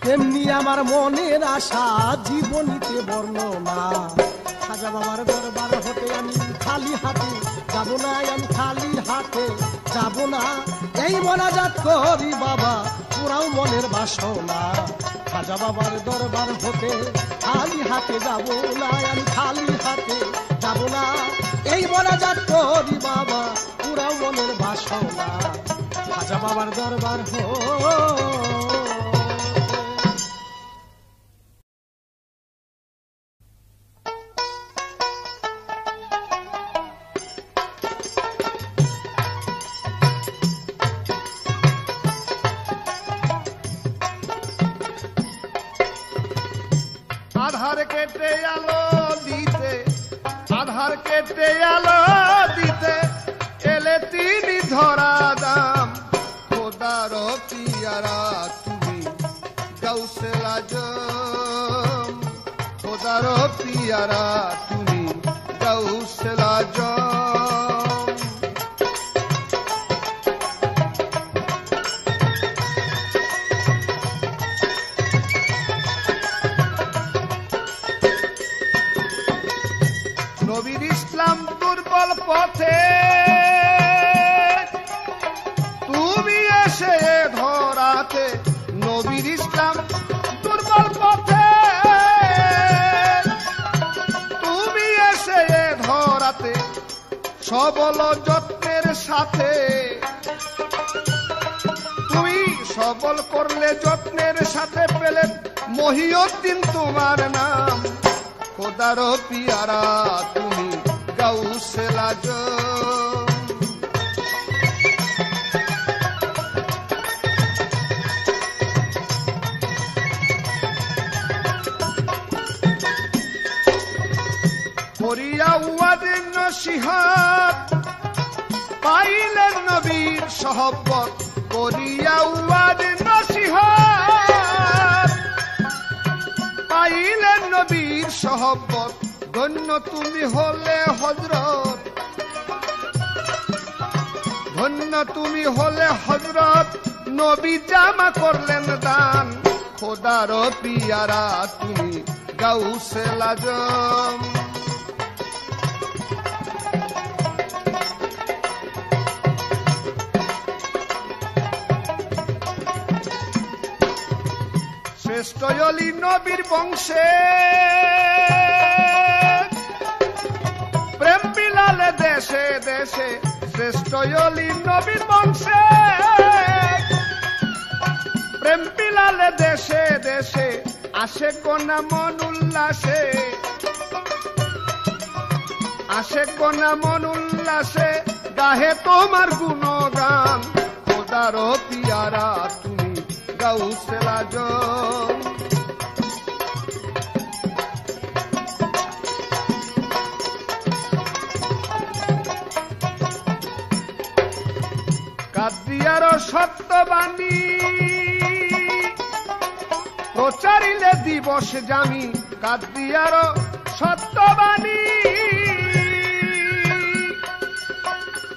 তেমনি আমার মনের আশা জীবনীতে বর্ণনা। খাজা বাবার দরবার হতে আমি খালি হাতে যাব না, আমি খালি হাতে যাব না। এই মোনাজাত করি বাবা পুরাও মনের বাসনা। খাজা বাবার দরবার হতে খালি হাতে যাব না, আমি খালি হাতে যাব না। এই মোনাজাত করি বাবা পুরাও মনের বাসনা। খাজা বাবার দরবার আধার কেটে আলো দিতে, আধার আধার কেটে আলো দিতে এলে তিনি ধরা দাম খোদার পিয়ারা তুমি গাউসে আজম খোদার পিয়ারা তুমি গাউসে আজম। নবীর ইসলাম দুর্বল পথে তুমি এসে ধরাতে নবীর ইসলাম দুর্বল পথে তুমি এসে ধরাতে সবল যত্নের সাথে তুমি সবল করলে যত্নের সাথে পেলে মহিউদ্দিন তোমার নাম খোদার পিয়ারা তুমি গাউসে আজম। করিয়া ওয়াজে নসিহত পাইলেন নবীর সহবত করিয়া ওয়াজে নসিহত পাইলেন নবীর সহবত ধন্য তুমি হলে হযরত ধন্য তুমি হলে হযরত নবী জামা করলেন দান খোদার পিয়ারা তুমি গাউসে আজম। শ্রেষ্ঠ অলি নবীর বংশে প্রেম বিলালে দেশে দেশে শ্রেষ্ঠ অলি নবীর বংশে প্রেম বিলালে দেশে দেশে আসে কোনা মন উল্লাসে আসে কোনা মন উল্লাসে গাহে তোমার গুণগান খোদার পিয়ারা তুমি গাউসে আজম। কাদিয়ার সত্যবাণী প্রচারিলে দিবস জামি কাদিয়ার সত্যবাণী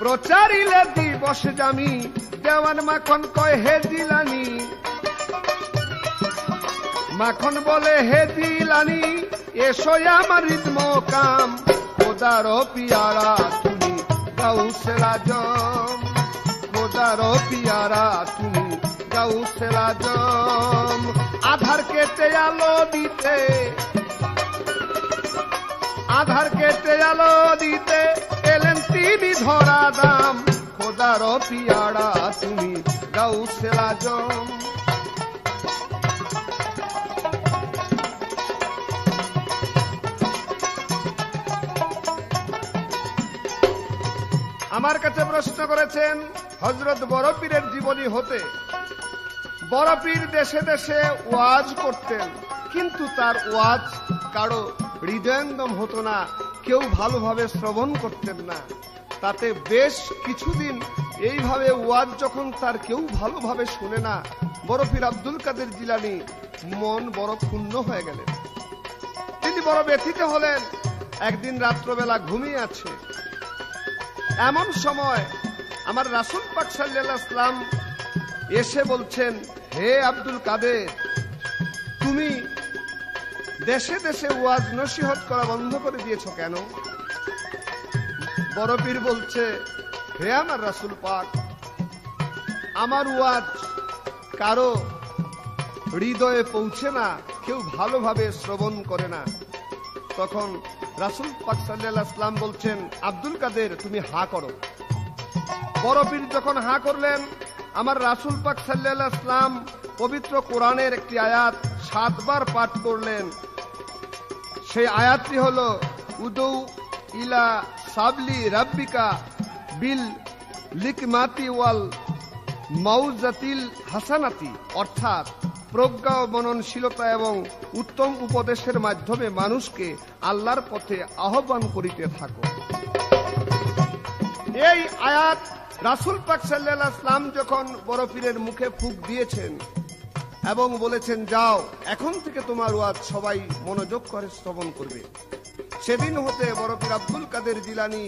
প্রচারিলে দিবস জামি দেওয়ান মাখন কয় হে জিলানি মাখন বলে হে জিলানি এসো আমার রিদম কাম খোদার পিয়ারা তুমি গাউসে আজম খোদার পিয়ারা তুমি গাউসে আজম। আধার কেটে আলো দিতে আধার কেটে আলো দিতে এলেন তিনি ধরা দাম খোদার পিয়ারা তুমি গাউসে আজম। আমার কাছে প্রশ্ন করেছেন হযরত বড় পীরের জীবনী হতে বড় পীর দেশে দেশে ওয়াজ করতেন কিন্তু তার ওয়াজ কারো হৃদয়ঙ্গম হতো না কেউ ভালোভাবে শ্রবণ করতেন না তাতে বেশ কিছুদিন এইভাবে ওয়াজ যখন তার কেউ ভালোভাবে শুনে না বড় পীর আব্দুল কাদের জিলানী মন বড় ক্ষুণ্ণ হয়ে গেলেন তিনি বড় ব্যথিত হলেন একদিন রাত্রবেলা ঘুমিয়ে আছে এমন সময় আমার রাসূল পাক সাল্লাল্লাহু আলাইহি ওয়াসাল্লাম এসে বলছেন হে আব্দুল কাদের তুমি দেশে দেশে ওয়াজ নসিহত করা বন্ধ করে দিয়েছো কেন বড় পীর বলছে হে আমার রাসূল পাক আমার ওয়াজ কারো হৃদয়ে পৌঁছে না কেউ ভালোভাবে শ্রবণ করে না তখন রাসূল পাক সাল্লাল্লাহু আলাইহি ওয়াসাল্লাম বলছেন আব্দুল কাদের তুমি হা করো বড় পীর যখন হা করলেন আমার রাসূল পাক সাল্লাল্লাহু আলাইহি ওয়াসাল্লাম পবিত্র কোরআনের একটি আয়াত 7 বার পাঠ করলেন সেই আয়াতটি হলো উদু ইলা সাবলি রাব্বিকা বিল লিকমাতি ওয়াল মাউজাতিল হাসানাতি অর্থাৎ প্রজ্ঞা ও মননশীলতা এবং উত্তম উপদেশের মাধ্যমে মানুষকে আল্লাহর পথে আহ্বান করিতে থাকো। এই আয়াত রাসূল পাক সাল্লাল্লাহু আলাইহি ওয়াসাল্লাম যখন বড় পীরের মুখে ফুঁক দিয়েছেন এবং বলেছেন, যাও এখন থেকে তোমার ওয়াজ সবাই মনোযোগ করে শ্রবণ করবে, সেদিন হতে বড় পীর আব্দুল কাদের জিলানী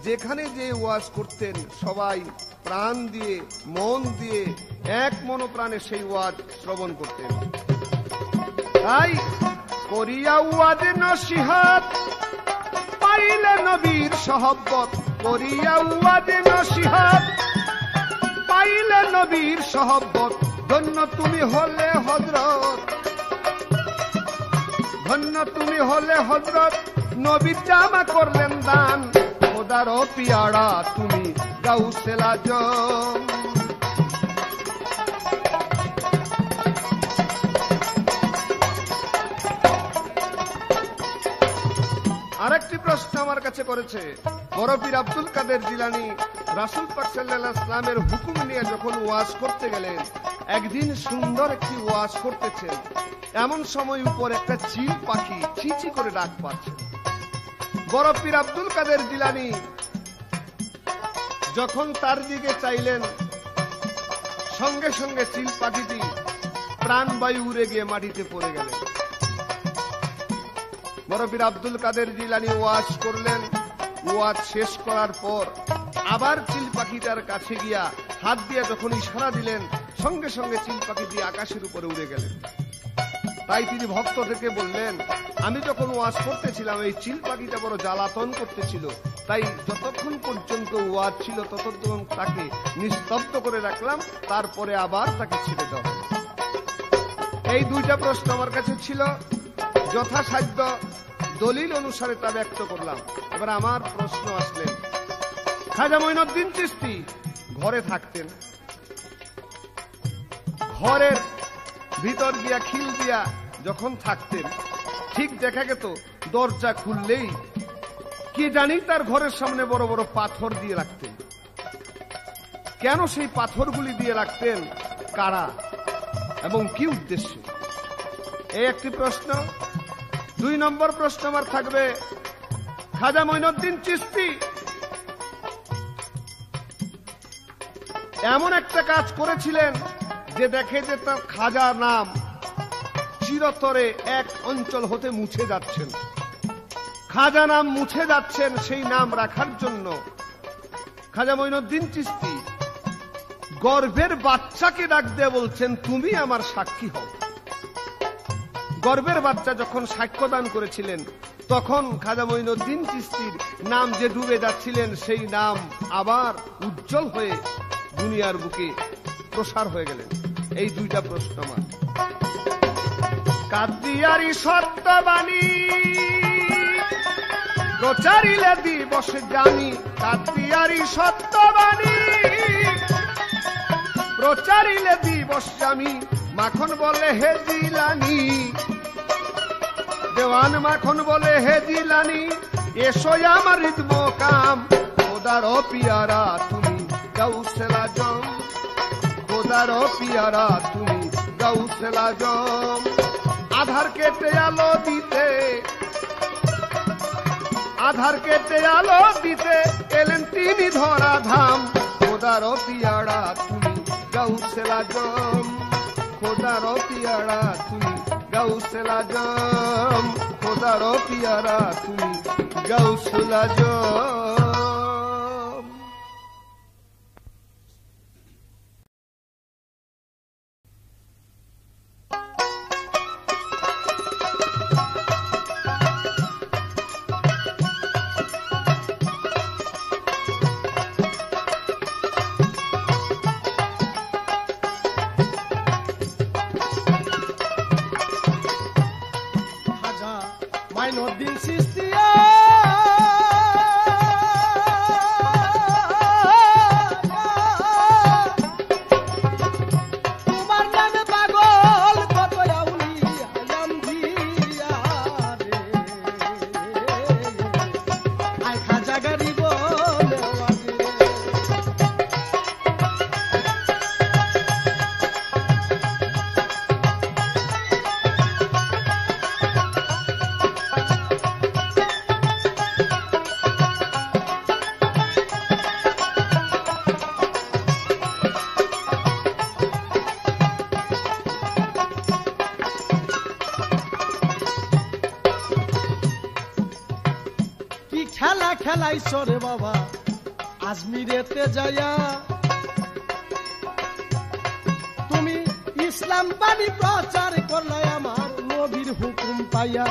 যেখানে যে ওয়াজ করতেন সবাই প্রাণ দিয়ে মন দিয়ে এক মনোপ্রাণে সেই ওয়াজ শ্রবণ করতেন। তাই করিয়া ওয়াজ নসিহত পাইলে নবীর সহবত, করিয়া ওয়াজ নসিহত পাইলে নবীর সহবত, ধন্য তুমি হলে হযরত, ধন্য তুমি হলে হযরত, নবীর জামা করলেন দান, খোদার পিয়ারা তুমি গাউসে আজম। আরেকটি প্রশ্ন আমার কাছে করেছে, বড় পীর আব্দুল কাদের জিলানী রাসূল পাক সাল্লাল্লাহু আলাইহি ওয়াসাল্লামের হুকুম নিয়ে যখন ওয়াজ করতে গেলেন, একদিন সুন্দর একটি ওয়াজ করতেছেন, এমন সময় উপর একটা চিল পাখি চিচি করে ডাক পাচ্ছে। বড় পীর আব্দুল কাদের জিলানী যখন তার দিকে চাইলেন, সঙ্গে সঙ্গে চিল পাখিটি প্রাণবায়ু উড়ে গিয়ে মাটিতে পড়ে গেলেন। বড় পীর আব্দুল কাদের জিলানী ওয়াজ করলেন, ওয়াজ শেষ করার পর আবার চিল পাখিটার কাছে গিয়া হাত দিয়ে যখন ইশারা দিলেন, সঙ্গে সঙ্গে চিল পাখিটি আকাশের উপরে উড়ে গেলেন। তাই তিনি ভক্তদেরকে বললেন, আমি যখন ওয়াজ করতেছিলাম এই চিল পাখিটা বড় জ্বালাতন করতেছিল, তাই যতক্ষণ পর্যন্ত ওয়াজ ছিল ততক্ষণ তাকে নিস্তব্ধ করে রাখলাম, তারপরে আবার তাকে ছেড়ে দেওয়া হলো। এই দুইটা প্রশ্ন আমার কাছে ছিল, যথাসাধ্য দলিল অনুসারে তা ব্যক্ত করলাম। এবার আমার প্রশ্ন আসলেন, খাজা মঈনুদ্দিন চিশতি ঘরে থাকতেন, ঘরের ভিতর দিয়া খিল দিয়া যখন থাকতেন, ঠিক দেখা গেত দরজা খুললেই কি জানি তার ঘরের সামনে বড় বড় পাথর দিয়ে রাখতেন। কেন সেই পাথরগুলি দিয়ে রাখতেন, কারা এবং কি উদ্দেশ্যে, এই একটি প্রশ্ন। 2 নম্বর প্রশ্ন আমার থাকবে, খাজা মঈনুদ্দিন চিশতি এমন একটা কাজ করেছিলেন যে দেখে যে তার খাজা নাম চিরতরে এক অঞ্চল হতে মুছে যাচ্ছেন, খাজা নাম মুছে যাচ্ছেন, সেই নাম রাখার জন্য খাজা মঈনুদ্দিন চিশতি গর্ভের বাচ্চাকে ডাক দিয়ে বলছেন, তুমি আমার সাক্ষী হও। গর্ভের বাচ্চা যখন সাক্ষ্যদান করেছিলেন, তখন খাজা মঈনুদ্দিন চিশতির নাম যে ডুবে যাচ্ছিলেন, সেই নাম আবার উজ্জ্বল হয়ে দুনিয়ার বুকে প্রসার হয়ে গেলেন। এই দুইটা প্রশ্ন আমার। কাদিয়ারি সত্যবাণী প্রচারিলে দিবস জানি, কাদিয়ারি সত্যবাণী প্রচারিলে দিবস জানি, মাখন বলে হে জিলানী, দেওয়ান মাখন বলে হে জিলানী, এসো আমার রিদম কাম, খোদার পিয়ারা তুমি গাউসে আজম, খোদার পিয়ারা তুমি গাউসে আজম। আধার কেটে আলো দিতে, আধার কেটে আলো দিতে এলেন তিনি ধরা ধাম, খোদার পিয়ারা তুমি গাউসে আজম, খোদার পিয়ারা তুমি গাউসে আজম, খোদার পিয়ারা তুমি গাউসে আজম। মঈনুদ্দিন চিশতিয়া খেলাইছ রে বাবা আজমিরেতে যাইয়া, তুমি ইসলাম বাণী প্রচার করলে আমার নবীর হুকুম পাইয়া।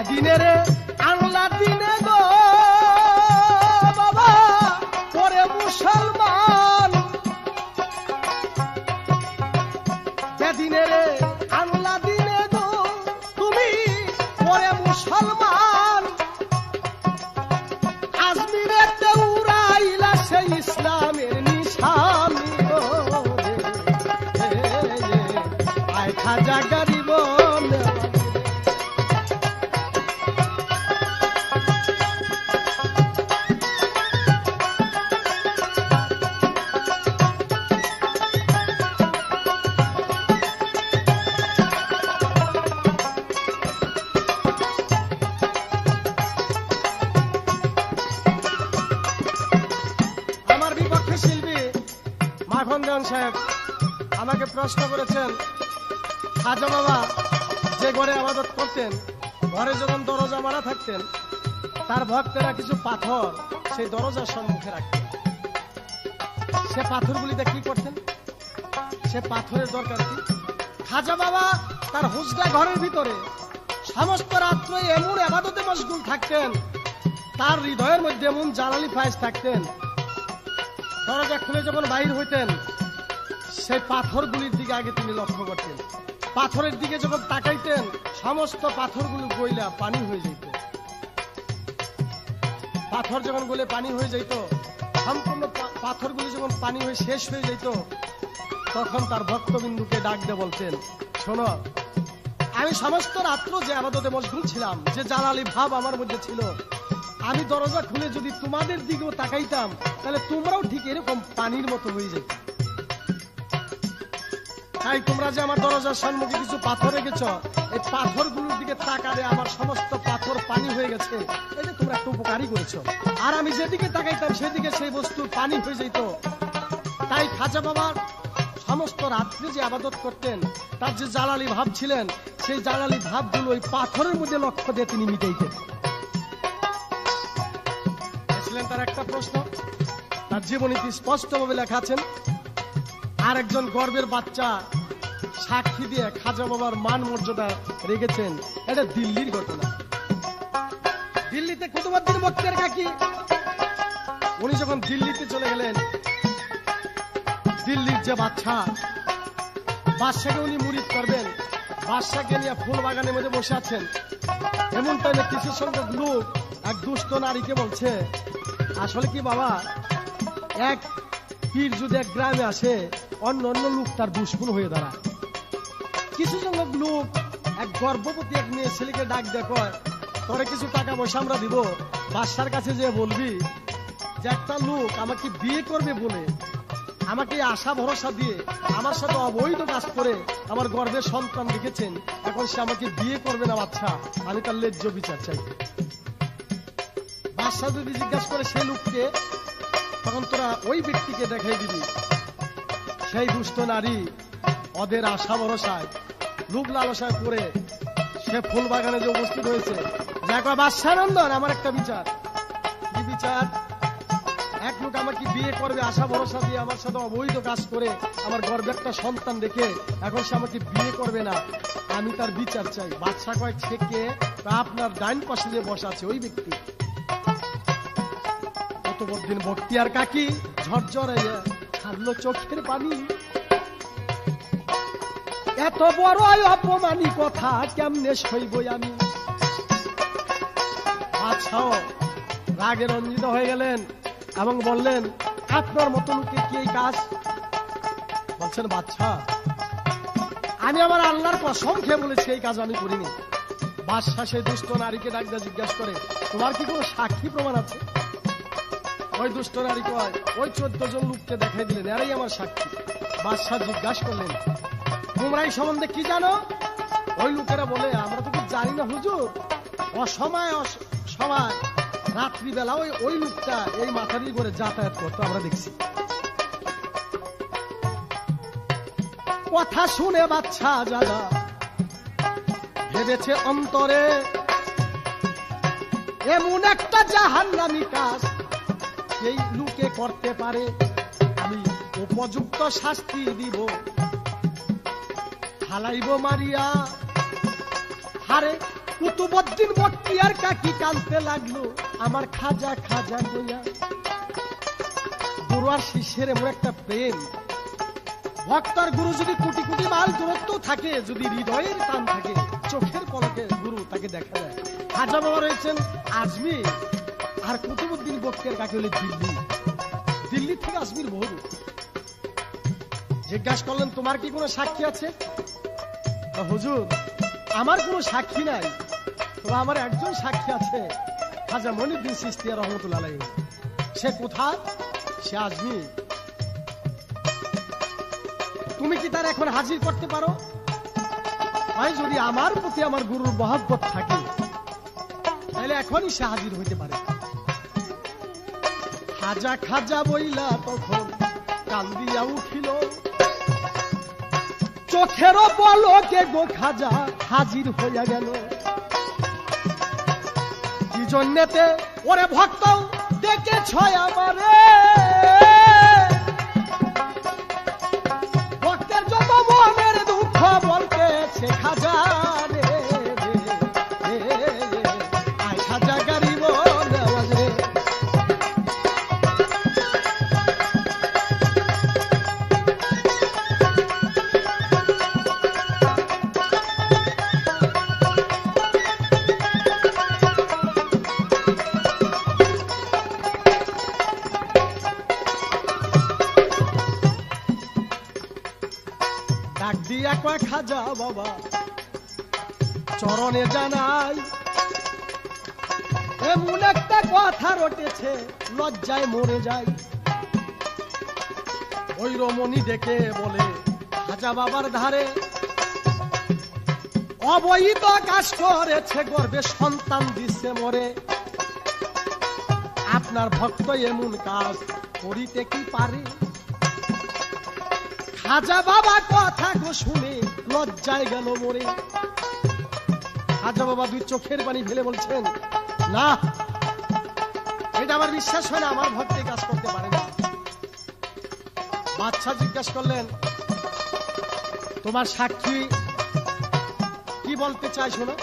দিনে আনলা দিনে গো বাবা পরে মুসলমান, দিনে আনলা দিনে গো তুমি পরে মুসলমান, আজমিরেতে উড়াইলা সেই ইসলামের নিশান। আয় খাজা গরিব সাহেব আমাকে প্রশ্ন করেছেন, খাজা বাবা যে ঘরে ইবাদত করতেন, ঘরে যখন দরজা মারা থাকতেন, তার ভক্তেরা কিছু পাথর সেই দরজার সম্মুখে রাখতেন। সে পাথরগুলিতে কি করতেন? সে পাথরের দরকার কি? খাজা বাবা তার হুজরা ঘরের ভিতরে সমস্ত রাত্র এমন ইবাদতে মশগুল থাকতেন, তার হৃদয়ের মধ্যে এমন জালালি ফায়েজ থাকতেন, দরজা খুলে যখন বাইর হইতেন সেই পাথরগুলির দিকে আগে তিনি লক্ষ্য করতেন। পাথরের দিকে যখন তাকাইতেন সমস্ত পাথরগুলো গইলা পানি হয়ে যেত। পাথর যখন গলে পানি হয়ে যেত, সম্পূর্ণ পাথরগুলি যখন পানি হয়ে শেষ হয়ে যেত, তখন তার ভক্তবিন্দুকে ডাক দিয়ে বলতেন, শোনো, আমি সমস্ত রাত্র যে ইবাদতে মশগুল ছিলাম, যে জালালি ভাব আমার মধ্যে ছিল, আমি দরজা খুলে যদি তোমাদের দিকেও তাকাইতাম তাহলে তোমরাও ঠিক এরকম পানির মতো হয়ে যেত। তাই তোমরা যে আমার দরজার সম্মুখে কিছু পাথর রেখেছ, এই পাথরগুলোর দিকে তাকালে আমার সমস্ত পাথর পানি হয়ে গেছে, এই যে তোমরা একটু উপকারই করেছ। আর আমি যেদিকে তাকাইতাম সেদিকে সেই বস্তু পানি হয়ে যেত। তাই খাজা বাবার সমস্ত রাত্রি যে ইবাদত করতেন, তার যে জালালি ভাব ছিলেন, সেই জালালি ভাবগুলো ওই পাথরের মধ্যে লক্ষ্য দিয়ে তিনি মিটাইতেন। তার একটা প্রশ্ন, তার জীবনীতে স্পষ্টভাবে লেখা আছেন, আর একজন গর্বের বাচ্চা সাক্ষী দিয়ে খাজা বাবার মান মর্যাদা রেখেছেন। এটা দিল্লির ঘটনা। দিল্লিতে কুতুবউদ্দিন বখতিয়ার কাকি উনি যখন দিল্লিতে চলে গেলেন, দিল্লির যে বাদশাকে উনি মুরিদ করবেন, বাদশাকে নিয়ে ফুল বাগানের মধ্যে বসে আছেন। এমন টাইমে কিছু সংখ্যক লোক এক দুষ্ট নারীকে বলছে, আসলে কি বাবা, এক পীর যদি এক গ্রামে আসে, অন্য অন্য লোক তার দুশ্মন হয়ে দাঁড়ায়। কিছু সংখ্যক লোক এক গর্ভবতী এক মেয়ে ছেলেকে ডাক দেয়, তোরে কিছু টাকা পয়সা আমরা দিব, বাদশার কাছে যে বলবি যে একটা লোক আমাকে বিয়ে করবে বলে আমাকে আশা ভরসা দিয়ে আমার সাথে অবৈধ কাজ করে আমার গর্ভের সন্তান রেখেছেন, এখন সে আমাকে বিয়ে করবে না, বাচ্চা আমি তার ন্যায্য বিচার চাই। বাদশা যদি জিজ্ঞাসা করে সে লোককে, তখন তোরা ওই ব্যক্তিকে দেখাই দিবি। সেই দুষ্ট নারী ওদের আশা ভরসায় লোভ লালসায় পড়ে সে ফুল বাগানে যে উপস্থিত হয়েছে, দেখো বাদশা নন্দন, আমার একটা বিচার। কি বিচার? এক লোক আমাকে বিয়ে করবে আশা ভরসা দিয়ে আমার সাথে অবৈধ কাজ করে আমার গর্ভে একটা সন্তান দেখে এখন সে আমাকে বিয়ে করবে না, আমি তার বিচার চাই। বাদশা কয়েক ছেকে আপনার ডাইন পাশে যে বসা আছে ওই ব্যক্তি। কুতুবউদ্দিন বখতিয়ার কাকি ঝরঝরে ছাড়লো চোখের পানি, এত বড় অপমানী কথা কেমনে সইব আমি। বাদশাহ রাগে রঞ্জিত হয়ে গেলেন এবং বললেন, আপনার মতো লোকে কি এই কাজ? বলছেন, বাদশা, আমি আমার আল্লাহর কসম খেয়ে বলেছি এই কাজ আমি করিনি। বাদশা সেই দুষ্ট নারীকে ডাকতে জিজ্ঞাসা করে, তোমার কি কোনো সাক্ষী প্রমাণ আছে? ওই দুষ্ট নারী কয়, ওই 14 জন লোককে দেখাই দিলেন, এরাই আমার সাক্ষী। বাদশা জিজ্ঞাসা করলেন, তোমরা এই সম্বন্ধে কি জানো? ওই লোকেরা বলে, আমরা তো কিছু জানি না হুজুর, অসময় রাত্রিবেলা ওই লোকটা এই মাথারি করে যাতায়াত করতো, আমরা দেখছি। কথা শুনে বাদশা জাদা ভেবেছে অন্তরে এমন একটা জাহান্নামী কাজ এই লোকে করতে পারে, আমি উপযুক্ত শাস্তি দিব, হালাইব মারিয়া। হারে কুতুবউদ্দিন বখতিয়ার কাকি কাঁদতে লাগলো, আমার খাজা খাজা কইয়া। গুরু আর শিষ্যের এমন একটা প্রেম, ভক্তর গুরু যদি কোটি কোটি মাইল দূরত্ব থাকে, যদি হৃদয়ের টান থাকে, চোখের পলকে গুরু তাকে দেখা যায়। খাজা বাবা রয়েছেন আজমির, আর কুতুবউদ্দিন বখতিয়ার কাকি হলে দিল্লি। দিল্লি থেকে আজমির বহু দূর। জিজ্ঞাসা করলেন, তোমার কি কোনো সাক্ষী আছে? হুজুর, আমার কোনো সাক্ষী নাই, তবে আমার একজন সাক্ষী আছে, খাজা মঈনুদ্দিন চিশতি রহমতুল্লাহ আলাইহি। সে কোথায়? সে আজমির। তুমি কি তার এখন হাজির করতে পারো? ভাই, যদি আমার প্রতি আমার গুরুর মহব্বত থাকে তাহলে এখনই সে হাজির হইতে পারে। খাজা খাজা বইলা তখন কান্দিয়া উঠিল, চোখেরও পলকে গো খাজা হাজির হইয়া গেল। কি জন্যেতে ওরে ভক্ত দেখেছ আমারে, ভক্তের যত মনের দুঃখ বলতেছে খাজা রে, আয় খাজা গরিব নওয়াজ রে। ডাক দিয়া কয়, খাজা বাবা চরণে জানাই, এমন একটা কথা রটেছে লজ্জায় মরে যায়। ওই রমণী দেখে বলে, খাজা বাবার ধারে অবৈধ কাজ করেছে, গর্বে সন্তান দিচ্ছে মরে। আপনার ভক্ত এমন কাজ করিতে কি পারে? খাজা বাবা কথা গো শুনে লজ্জায় গেল মরে। খাজা বাবা দুই চোখের পানি ফেলে বলছেন, না, এটা আমার বিশ্বাস হয় না, আমার ভক্ত কাজ করতে পারে না। বাদশা জিজ্ঞাসা করলেন, তোমার সাক্ষী কি বলতে চাইছো না?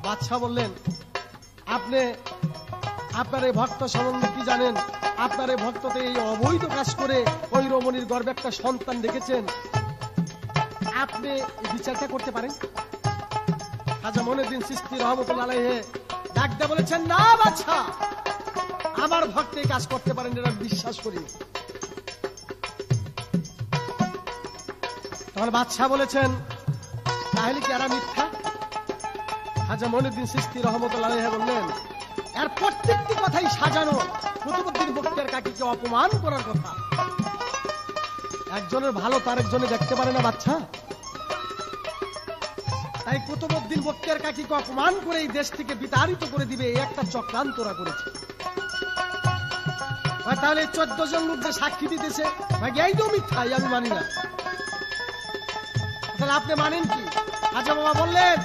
বাদশা বললেন, আপনি আপনার এই ভক্ত সম্বন্ধে কি জানেন? আপনার এই ভক্ততে এই অবৈধ কাজ করে ওই রমণীর গর্ভে একটা সন্তান দেখেছেন, আপনি এই বিচারটা করতে পারেন? খাজা মঈনুদ্দিন চিশতি রহমতুল্লাহ আলাইহি ডাক দিয়ে বলেছেন, না বাদশা, আমার ভক্ত এই কাজ করতে পারেন, এটা বিশ্বাস করি। তখন বাদশা বলেছেন, তাহলে কি এরা মিথ্যা? খাজা মঈনুদ্দিন চিশতি রহমতুল্লাহ আলাইহি বললেন, এর প্রত্যেকটি কথাই সাজানো, কুতুবউদ্দিন বখতিয়ার কাকিকে অপমান করার কথা। একজনের ভালো তার একজনে দেখতে পারে না বাচ্চা, তাই কুতুবউদ্দিন বখতিয়ার কাকিকে অপমান করে এই দেশ থেকে বিতাড়িত করে দিবে, এই একটা চক্রান্তরা করেছে। তাহলে 14 জন লোকদের সাক্ষী দিতেছে, এইটাও মিথ্যা, আমি মানি না। তাহলে আপনি মানেন কি? খাজা বাবা বললেন,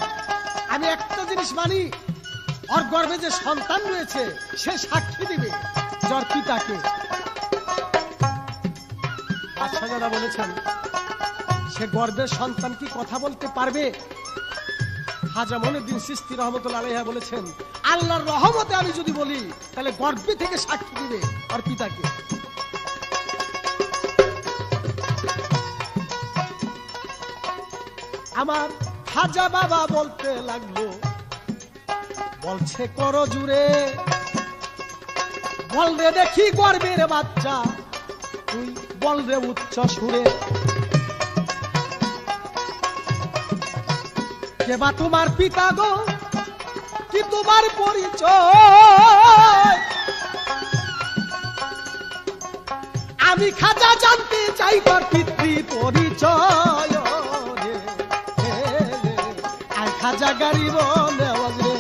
আমি একটা জিনিস মানি, ওর গর্ভে যে সন্তান রয়েছে সে সাক্ষী দিবে যার পিতাকে। বাদশাহ বলেছেন, সে গর্ভের সন্তান কি কথা বলতে পারবে? খাজা মঈনুদ্দিন চিশতি রহমতুল্লাহ আলাইহি বলেছেন, আল্লাহর রহমতে আমি যদি বলি তাহলে গর্ভে থেকে সাক্ষী দিবে ওর পিতাকে। আমার খাজা বাবা বলতে লাগলো, বলছে করো জুড়ে, বল রে দেখি গর্বের বাচ্চা, তুই বল রে উচ্চ সুরে, কেবা তোমার পিতা গো, কি তোমার পরিচয়? আমি খাজা জানতে চাই তোর পিতৃ পরিচয়। আয় খাজা গরিব নওয়াজ রে।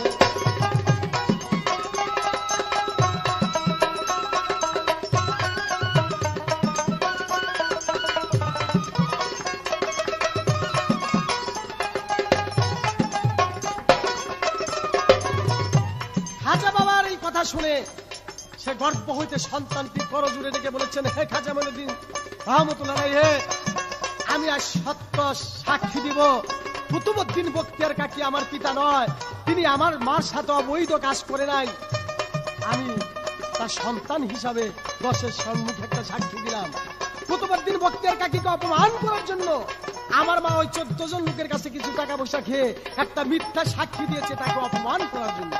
সে গর্ভ হইতে সন্তানটি করজুড়ে ডেকে বলেছেন, হে খাজা মঈনুদ্দিন রহমতুল্লাহ আলাইহি, আমি আজ সত্য সাক্ষী দিব, কুতুবউদ্দিন বখতিয়ার কাকি আমার পিতা নয়, তিনি আমার মার সাথে অবৈধ কাজ করে নাই। আমি তার সন্তান হিসাবে দশের সম্মুখে একটা সাক্ষী দিলাম। কুতুবউদ্দিন বখতিয়ার কাকিকে অপমান করার জন্য আমার মা ওই 14 জন লোকের কাছে কিছু টাকা পয়সা খেয়ে একটা মিথ্যা সাক্ষী দিয়েছে তাকে অপমান করার জন্য।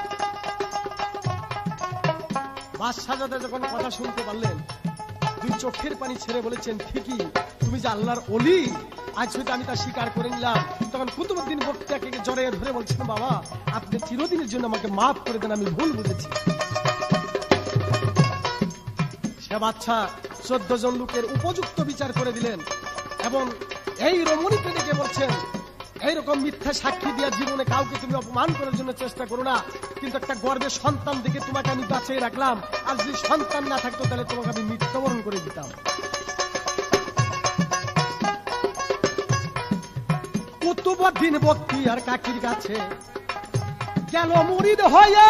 বাদশাহজাদা যখন কথা শুনতে পারলেন, দুই চোখের পানি ছেড়ে বলেছেন, ঠিকই, তুমি যে আল্লাহর ওলি, আজ হয়তো আমি তা স্বীকার করে নিলাম। তখন কুতুবউদ্দিন বখতিয়ারকে জড়িয়ে ধরে বলছেন, বাবা আপনি চিরদিনের জন্য আমাকে মাফ করে দেন, আমি ভুল বুঝেছি। সে বাদশা 14 জন লোকের উপযুক্ত বিচার করে দিলেন এবং এই রমণীকে ডেকে বলছেন, এইরকম মিথ্যা সাক্ষী দিয়া জীবনে কাউকে তুমি অপমান করার জন্য চেষ্টা করো না, কিন্তু একটা গর্বের সন্তান দেখে তোমাকে আমি বাঁচিয়ে রাখলাম, আর যদি সন্তান না থাকতো তাহলে তোমাকে আমি মৃত্যুবরণ করে দিতাম। কুতুবউদ্দিন বখতিয়ার কাকির কাছে গেল মুরিদ হইয়া,